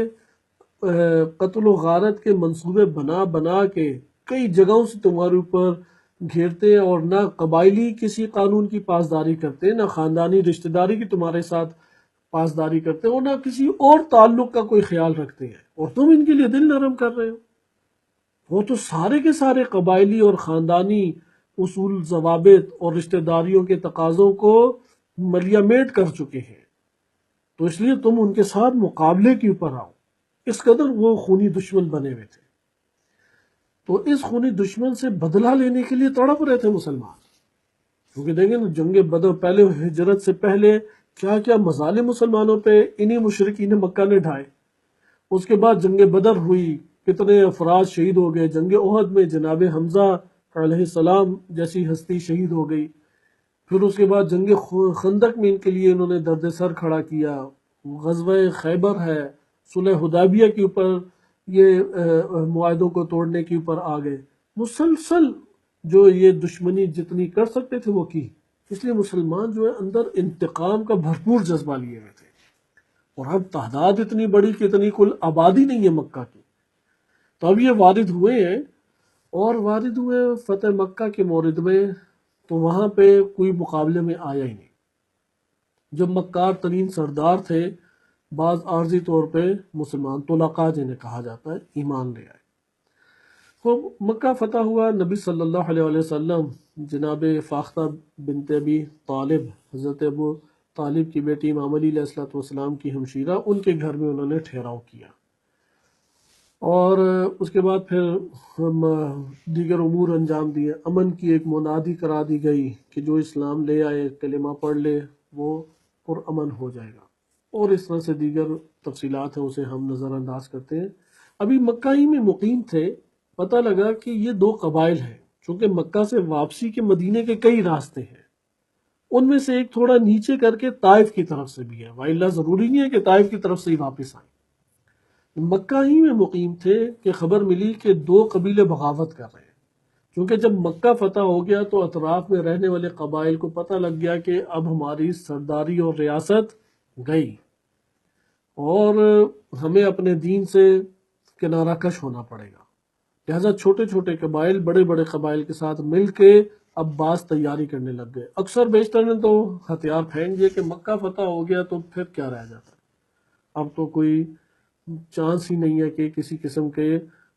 قتل و غارت کے منصوبے بنا بنا کے کئی جگہوں سے تمہارے اوپر گھیرتے، اور نہ قبائلی کسی قانون کی پاسداری کرتے، نہ خاندانی رشتہ داری کی تمہارے ساتھ پاسداری کرتے، اور نہ کسی اور تعلق کا کوئی خیال رکھتے ہیں، اور تم ان کے لیے دل نرم کر رہے ہو۔ وہ تو سارے کے سارے قبائلی اور خاندانی اصول، ضوابط اور رشتہ داریوں کے تقاضوں کو ملیا میٹ کر چکے ہیں، تو اس لیے تم ان کے ساتھ مقابلے کے اوپر آؤ۔ اس قدر وہ خونی دشمن بنے ہوئے تھے، تو اس خونی دشمن سے بدلہ لینے کے لیے تڑپ رہے تھے مسلمان۔ کیونکہ دیکھیں نا، جنگ بدر پہلے، ہجرت سے پہلے کیا کیا مظالم مسلمانوں پہ انہی مشرکین مکہ نے ڈھائے۔ اس کے بعد جنگ بدر ہوئی، کتنے افراد شہید ہو گئے۔ جنگ احد میں جناب حمزہ علیہ السلام جیسی ہستی شہید ہو گئی۔ پھر اس کے بعد جنگ خندق میں ان کے لیے انہوں نے درد سر کھڑا کیا۔ غزوہ خیبر ہے، صلح حدیبیہ کے اوپر یہ معاہدوں کو توڑنے کے اوپر آ گئے۔ مسلسل جو یہ دشمنی جتنی کر سکتے تھے وہ کی۔ اس لیے مسلمان جو ہے اندر انتقام کا بھرپور جذبہ لیے ہوئے تھے، اور اب تعداد اتنی بڑی کہ اتنی کل آبادی نہیں ہے مکہ کی۔ تو اب یہ وارد ہوئے ہیں، اور وارد ہوئے فتح مکہ کے مورد میں، تو وہاں پہ کوئی مقابلے میں آیا ہی نہیں۔ جو مکار ترین سردار تھے، بعض عارضی طور پہ مسلمان طلقاء جنہیں کہا جاتا ہے، ایمان لے آئے۔ خوب مکہ فتح ہوا، نبی صلی اللہ علیہ وسلم جناب فاختہ بنت ابی طالب، حضرت ابو طالب کی بیٹی امام علی علیہ السلام کی ہمشیرہ، ان کے گھر میں انہوں نے ٹھہراؤ کیا، اور اس کے بعد پھر دیگر امور انجام دیے۔ امن کی ایک منادی کرا دی گئی کہ جو اسلام لے آئے، کلمہ پڑھ لے، وہ پرامن ہو جائے گا، اور اس طرح سے دیگر تفصیلات ہیں، اسے ہم نظر انداز کرتے ہیں۔ ابھی مکہ ہی میں مقیم تھے، پتہ لگا کہ یہ دو قبائل ہیں، چونکہ مکہ سے واپسی کے مدینے کے کئی راستے ہیں، ان میں سے ایک تھوڑا نیچے کر کے طائف کی طرف سے بھی ہے، وَإِلَّا ضروری نہیں ہے کہ طائف کی طرف سے ہی واپس آئیں۔ مکہ ہی میں مقیم تھے کہ خبر ملی کہ دو قبیلے بغاوت کر رہے ہیں، کیونکہ جب مکہ فتح ہو گیا تو اطراف میں رہنے والے قبائل کو پتہ لگ گیا کہ اب ہماری سرداری اور ریاست گئی، اور ہمیں اپنے دین سے کنارہ کش ہونا پڑے گا۔ لہذا چھوٹے چھوٹے قبائل بڑے بڑے قبائل کے ساتھ مل کے اب بعض تیاری کرنے لگ گئے۔ اکثر بیشتر نے تو ہتھیار پھینک دیے کہ مکہ فتح ہو گیا تو پھر کیا رہ جاتا ہے، اب تو کوئی چانس ہی نہیں ہے کہ کسی قسم کے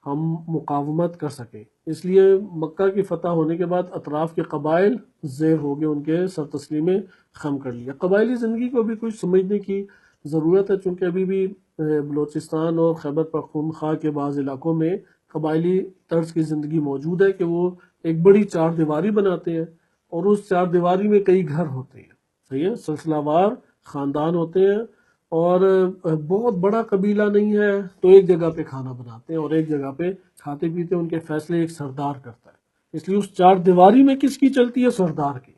ہم مقاومت کر سکیں۔ اس لیے مکہ کی فتح ہونے کے بعد اطراف کے قبائل زیر ہو گئے، ان کے سر تسلیمیں خم کر لیا۔ قبائلی زندگی کو بھی کچھ سمجھنے کی ضرورت ہے، چونکہ ابھی بھی بلوچستان اور خیبر پختونخوا کے بعض علاقوں میں قبائلی طرز کی زندگی موجود ہے کہ وہ ایک بڑی چار دیواری بناتے ہیں، اور اس چار دیواری میں کئی گھر ہوتے ہیں، صحیح ہے، سلسلہ وار خاندان ہوتے ہیں، اور بہت بڑا قبیلہ نہیں ہے تو ایک جگہ پہ کھانا بناتے ہیں اور ایک جگہ پہ کھاتے پیتے، ان کے فیصلے ایک سردار کرتا ہے۔ اس لیے اس چار دیواری میں کس کی چلتی ہے؟ سردار کی۔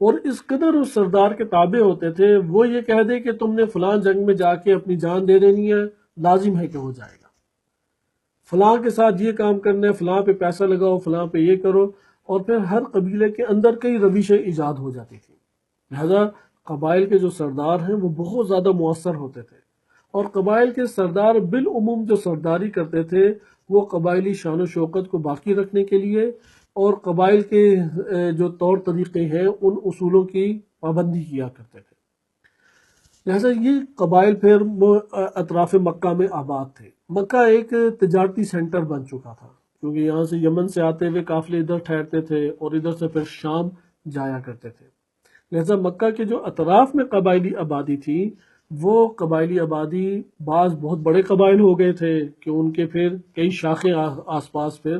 اور اس قدر اس سردار کے تابع ہوتے تھے، وہ یہ کہہ دے کہ تم نے فلاں جنگ میں جا کے اپنی جان دے دینی ہے، لازم ہے کہ ہو جائے گا، فلاں کے ساتھ یہ کام کرنا ہے، فلاں پہ پیسہ لگاؤ، فلاں پہ یہ کرو، اور پھر ہر قبیلے کے اندر کئی روشیں ایجاد ہو جاتی تھی۔ لہذا قبائل کے جو سردار ہیں وہ بہت زیادہ مؤثر ہوتے تھے، اور قبائل کے سردار بالعموم جو سرداری کرتے تھے وہ قبائلی شان و شوکت کو باقی رکھنے کے لیے اور قبائل کے جو طور طریقے ہیں ان اصولوں کی پابندی کیا کرتے تھے۔ لہذا یہ قبائل پھر اطراف مکہ میں آباد تھے۔ مکہ ایک تجارتی سینٹر بن چکا تھا، کیونکہ یہاں سے یمن سے آتے ہوئے قافلے ادھر ٹھہرتے تھے اور ادھر سے پھر شام جایا کرتے تھے۔ لہذا مکہ کے جو اطراف میں قبائلی آبادی تھی وہ قبائلی آبادی بعض بہت بڑے قبائل ہو گئے تھے کہ ان کے پھر کئی شاخیں آس پاس پھر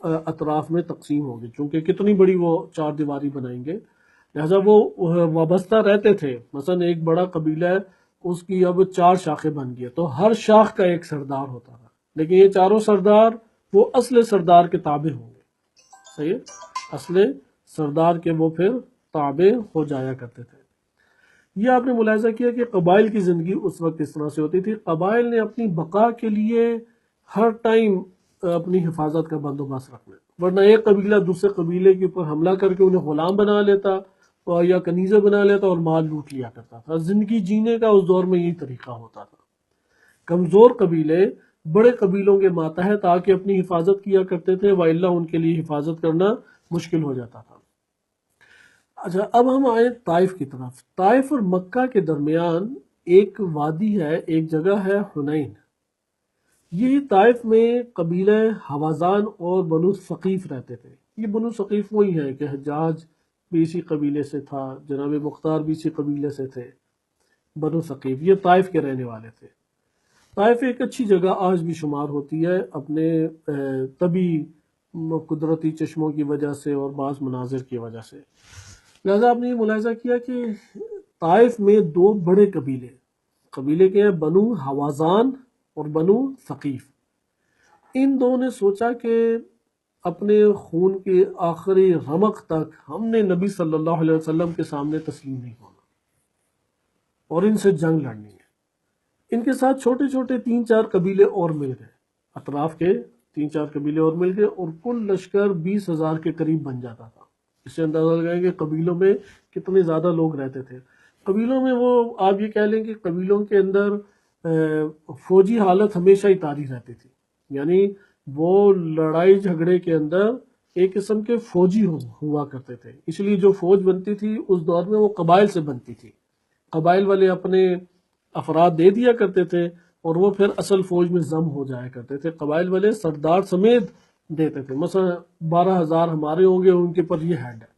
اطراف میں تقسیم ہو گئی، چونکہ کتنی بڑی وہ چار دیواری بنائیں گے، لہذا وہ وابستہ رہتے تھے۔ مثلا ایک بڑا قبیلہ ہے، اس کی اب 4 شاخیں بن گئی، تو ہر شاخ کا ایک سردار ہوتا تھا، لیکن یہ چاروں سردار وہ اصل سردار کے تابع ہوں گے، صحیح ہے؟ اصل سردار کے وہ پھر تابع ہو جایا کرتے تھے۔ یہ آپ نے ملاحظہ کیا کہ قبائل کی زندگی اس وقت اس طرح سے ہوتی تھی، قبائل نے اپنی بقا کے لیے ہر ٹائم اپنی حفاظت کا بندوبست رکھنا، ورنہ ایک قبیلہ دوسرے قبیلے کے اوپر حملہ کر کے انہیں غلام بنا لیتا یا کنیزہ بنا لیتا اور مال لوٹ لیا کرتا تھا۔ زندگی جینے کا اس دور میں یہی طریقہ ہوتا تھا۔ کمزور قبیلے بڑے قبیلوں کے ماتحت آ کے اپنی حفاظت کیا کرتے تھے، وإلا ان کے لیے حفاظت کرنا مشکل ہو جاتا تھا۔ اچھا، اب ہم آئے طائف کی طرف۔ طائف اور مکہ کے درمیان ایک وادی ہے، ایک جگہ ہے حنین۔ یہ طائف میں قبیلہ حوازان اور بنو ثقیف رہتے تھے۔ یہ بنو ثقیف وہی ہے کہ حجاج بھی اسی قبیلے سے تھا، جناب مختار بھی اسی قبیلے سے تھے۔ بنو ثقیف یہ طائف کے رہنے والے تھے۔ طائف ایک اچھی جگہ آج بھی شمار ہوتی ہے اپنے طبی قدرتی چشموں کی وجہ سے اور بعض مناظر کی وجہ سے۔ لہذا آپ نے یہ ملاحظہ کیا کہ طائف میں 2 بڑے قبیلے کے ہیں، بنو حوازان اور بنو ثقیف۔ ان دو نے سوچا کہ اپنے خون کے آخری رمق تک ہم نے نبی صلی اللہ علیہ وسلم کے سامنے تسلیم نہیں ہونا اور ان سے جنگ لڑنی ہے۔ ان کے ساتھ چھوٹے چھوٹے 3-4 قبیلے اور مل گئے، اطراف کے 3-4 قبیلے اور مل گئے، اور کل لشکر 20,000 کے قریب بن جاتا تھا۔ اس سے اندازہ لگائیں کہ قبیلوں میں کتنے زیادہ لوگ رہتے تھے۔ قبیلوں میں وہ آپ یہ کہہ لیں کہ قبیلوں کے اندر فوجی حالت ہمیشہ ہی طاری رہتی تھی، یعنی وہ لڑائی جھگڑے کے اندر ایک قسم کے فوجی ہوا کرتے تھے۔ اس لیے جو فوج بنتی تھی اس دور میں وہ قبائل سے بنتی تھی، قبائل والے اپنے افراد دے دیا کرتے تھے اور وہ پھر اصل فوج میں ضم ہو جایا کرتے تھے، قبائل والے سردار سمیت دیتے تھے۔ مثلا 12,000 ہمارے ہوں گے، ان کے پر یہ ہیڈ ہے،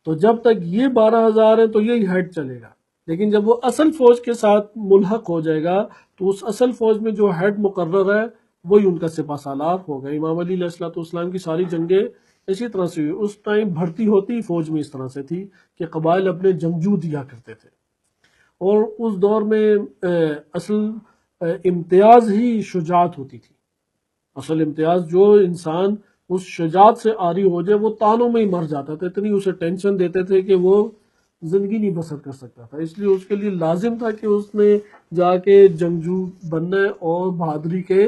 تو جب تک یہ 12,000 ہے تو یہی ہیڈ چلے گا، لیکن جب وہ اصل فوج کے ساتھ ملحق ہو جائے گا تو اس اصل فوج میں جو ہیڈ مقرر ہے وہی ان کا سپہ سالار ہوگا۔ امام علی علیہ السلام کی ساری جنگیں اسی طرح سے ہوئی۔ اس ٹائم بھرتی ہوتی فوج میں اس طرح سے تھی کہ قبائل اپنے جنگجو دیا کرتے تھے، اور اس دور میں اصل امتیاز ہی شجاعت ہوتی تھی۔ اصل امتیاز جو انسان اس شجاعت سے عاری ہو جائے وہ تانوں میں ہی مر جاتا تھا، اتنی اسے ٹینشن دیتے تھے کہ وہ زندگی نہیں بسر کر سکتا تھا۔ اس لیے اس کے لیے لازم تھا کہ اس نے جا کے جنگجو بننا ہے اور بہادری کے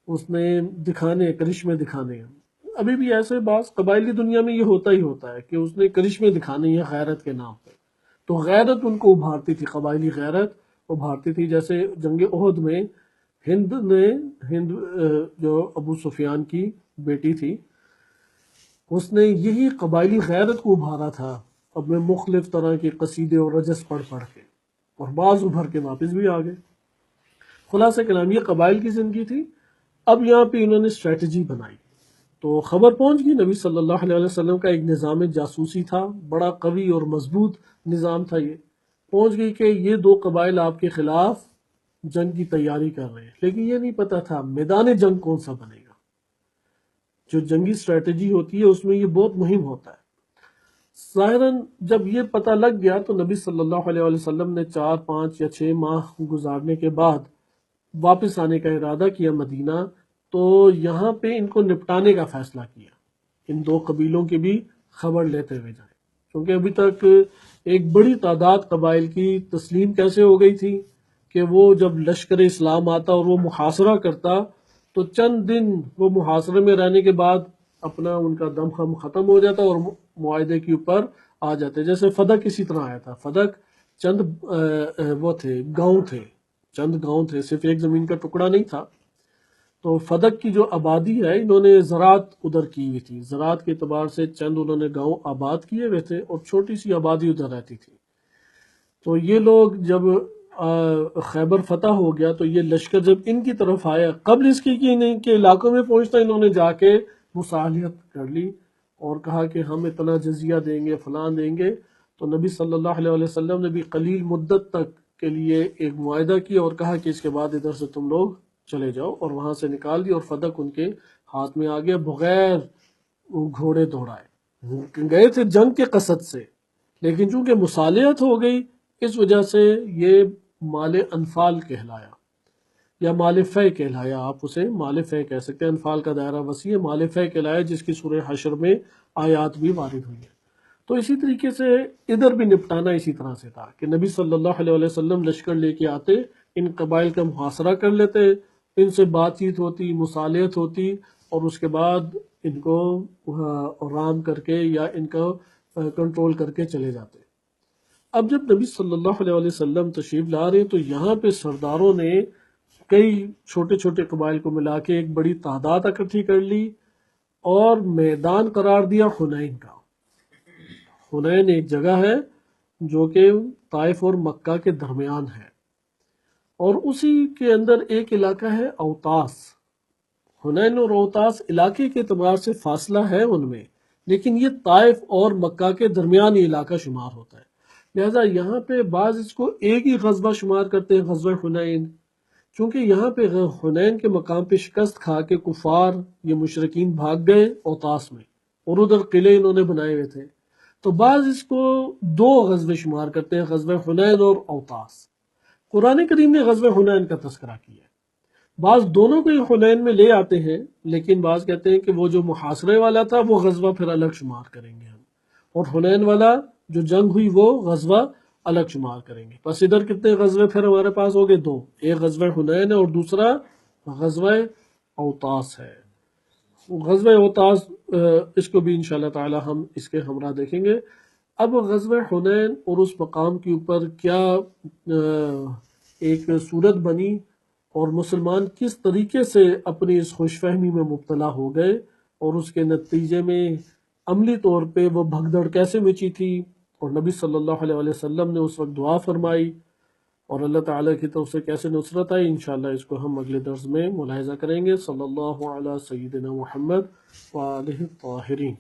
اس نے دکھانے، کرشمے دکھانے ہیں۔ ابھی بھی ایسے بعض قبائلی دنیا میں یہ ہوتا ہی ہوتا ہے کہ اس نے کرشمے دکھانے ہیں غیرت کے نام پہ، تو غیرت ان کو ابھارتی تھی، قبائلی غیرت ابھارتی تھی۔ جیسے جنگ احد میں ہند جو ابو سفیان کی بیٹی تھی، اس نے یہی قبائلی غیرت کو ابھارا تھا اپنے مختلف طرح کے قصیدے اور رجس پڑھ کے، اور بعض ابھر کے واپس بھی آ گئے۔ خلاصہ کلام یہ قبائل کی زندگی تھی۔ اب یہاں پہ انہوں نے اسٹریٹجی بنائی، تو خبر پہنچ گئی، نبی صلی اللہ علیہ وسلم کا ایک نظام جاسوسی تھا، بڑا قوی اور مضبوط نظام تھا، یہ پہنچ گئی کہ یہ 2 قبائل آپ کے خلاف جنگ کی تیاری کر رہے ہیں، لیکن یہ نہیں پتا تھا میدان جنگ کون سا بنے گا۔ جو جنگی اسٹریٹجی ہوتی ہے اس میں یہ بہت مہم ہوتا ہے۔ ظاہراً جب یہ پتہ لگ گیا تو نبی صلی اللہ علیہ وسلم نے 4، 5 یا 6 ماہ گزارنے کے بعد واپس آنے کا ارادہ کیا مدینہ، تو یہاں پہ ان کو نپٹانے کا فیصلہ کیا، ان 2 قبیلوں کی بھی خبر لیتے ہوئے جائیں، کیونکہ ابھی تک ایک بڑی تعداد قبائل کی تسلیم کیسے ہو گئی تھی کہ وہ جب لشکر اسلام آتا اور وہ محاصرہ کرتا تو چند دن وہ محاصرے میں رہنے کے بعد اپنا ان کا دم خم ختم ہو جاتا اور معاہدے کے اوپر آ جاتے۔ جیسے فدق اسی طرح آیا تھا، فدق چند وہ تھے گاؤں تھے، چند گاؤں تھے، صرف ایک زمین کا ٹکڑا نہیں تھا۔ تو فدق کی جو آبادی ہے انہوں نے زراعت ادھر کی ہوئی تھی، زراعت کے اعتبار سے چند انہوں نے گاؤں آباد کیے ہوئے تھے اور چھوٹی سی آبادی ادھر رہتی تھی۔ تو یہ لوگ جب خیبر فتح ہو گیا تو یہ لشکر جب ان کی طرف آیا، قبل اس کی کہ ان کے علاقوں میں پہنچتا انہوں نے جا کے مصالحت کر لی اور کہا کہ ہم اتنا جزیہ دیں گے، فلاں دیں گے۔ تو نبی صلی اللہ علیہ وسلم نے بھی قلیل مدت تک کے لیے ایک معاہدہ کیا اور کہا کہ اس کے بعد ادھر سے تم لوگ چلے جاؤ، اور وہاں سے نکال دی اور فدق ان کے ہاتھ میں آ گیا بغیر گھوڑے دوڑائے۔ گئے تھے جنگ کے قصد سے، لیکن چونکہ مصالحت ہو گئی اس وجہ سے یہ مال انفال کہلایا یا مال فے کہلایا، آپ اسے مال فے کہہ سکتے ہیں، انفال کا دائرہ وسیع ہے، مال فے کہلایا، جس کی سورہ حشر میں آیات بھی وارد ہوئی ہیں۔ تو اسی طریقے سے ادھر بھی نپٹانا اسی طرح سے تھا کہ نبی صلی اللہ علیہ وسلم لشکر لے کے آتے، ان قبائل کا محاصرہ کر لیتے، ان سے بات چیت ہوتی، مصالحت ہوتی، اور اس کے بعد ان کو رام کر کے یا ان کو کنٹرول کر کے چلے جاتے۔ اب جب نبی صلی اللہ علیہ وسلم تشریف لا رہے ہیں تو یہاں پہ سرداروں نے کئی چھوٹے چھوٹے قبائل کو ملا کے ایک بڑی تعداد اکٹھی کر لی اور میدان قرار دیا حنین کا۔ حنین ایک جگہ ہے جو کہ طائف اور مکہ کے درمیان ہے، اور اسی کے اندر ایک علاقہ ہے اوتاس۔ حنین اور اوتاس علاقے کے اعتبار سے فاصلہ ہے ان میں، لیکن یہ طائف اور مکہ کے درمیان یہ علاقہ شمار ہوتا ہے، لہٰذا یہاں پہ بعض اس کو ایک ہی غزوہ شمار کرتے ہیں، غزوہ حنین، چونکہ یہاں پہ حنین کے مقام پہ شکست کھا کے کفار یہ مشرکین بھاگ گئے اوتاس میں، اور ادھر قلعے انہوں نے بنائے ہوئے تھے، تو بعض اس کو دو غزوے شمار کرتے ہیں، غزوہ حنین اور اوتاس۔ قرآن کریم نے غزوہ حنین کا تذکرہ کیا ہے، بعض دونوں کو ہی حنین میں لے آتے ہیں، لیکن بعض کہتے ہیں کہ وہ جو محاصرے والا تھا وہ غزوہ پھر الگ شمار کریں گے ہم، اور حنین والا جو جنگ ہوئی وہ غزوہ الگ شمار کریں گے۔ بس ادھر کتنے غزوے پھر ہمارے پاس ہو گئے؟ دو، ایک غزوہ حنین ہے اور دوسرا غزوہ اوتاس ہے۔ غزوہ اوتاس اس کو بھی انشاءاللہ تعالی ہم اس کے ہمراہ دیکھیں گے۔ اب غزوہ حنین اور اس مقام کے اوپر کیا ایک صورت بنی اور مسلمان کس طریقے سے اپنی اس خوش فہمی میں مبتلا ہو گئے، اور اس کے نتیجے میں عملی طور پہ وہ بھگدڑ کیسے مچی تھی، اور نبی صلی اللہ علیہ وسلم نے اس وقت دعا فرمائی اور اللہ تعالیٰ کی طرف سے کیسے نصرت آئی، انشاءاللہ اس کو ہم اگلے درس میں ملاحظہ کریں گے۔ صلی اللہ علیہ سیدنا محمد وآلہ الطاہرین۔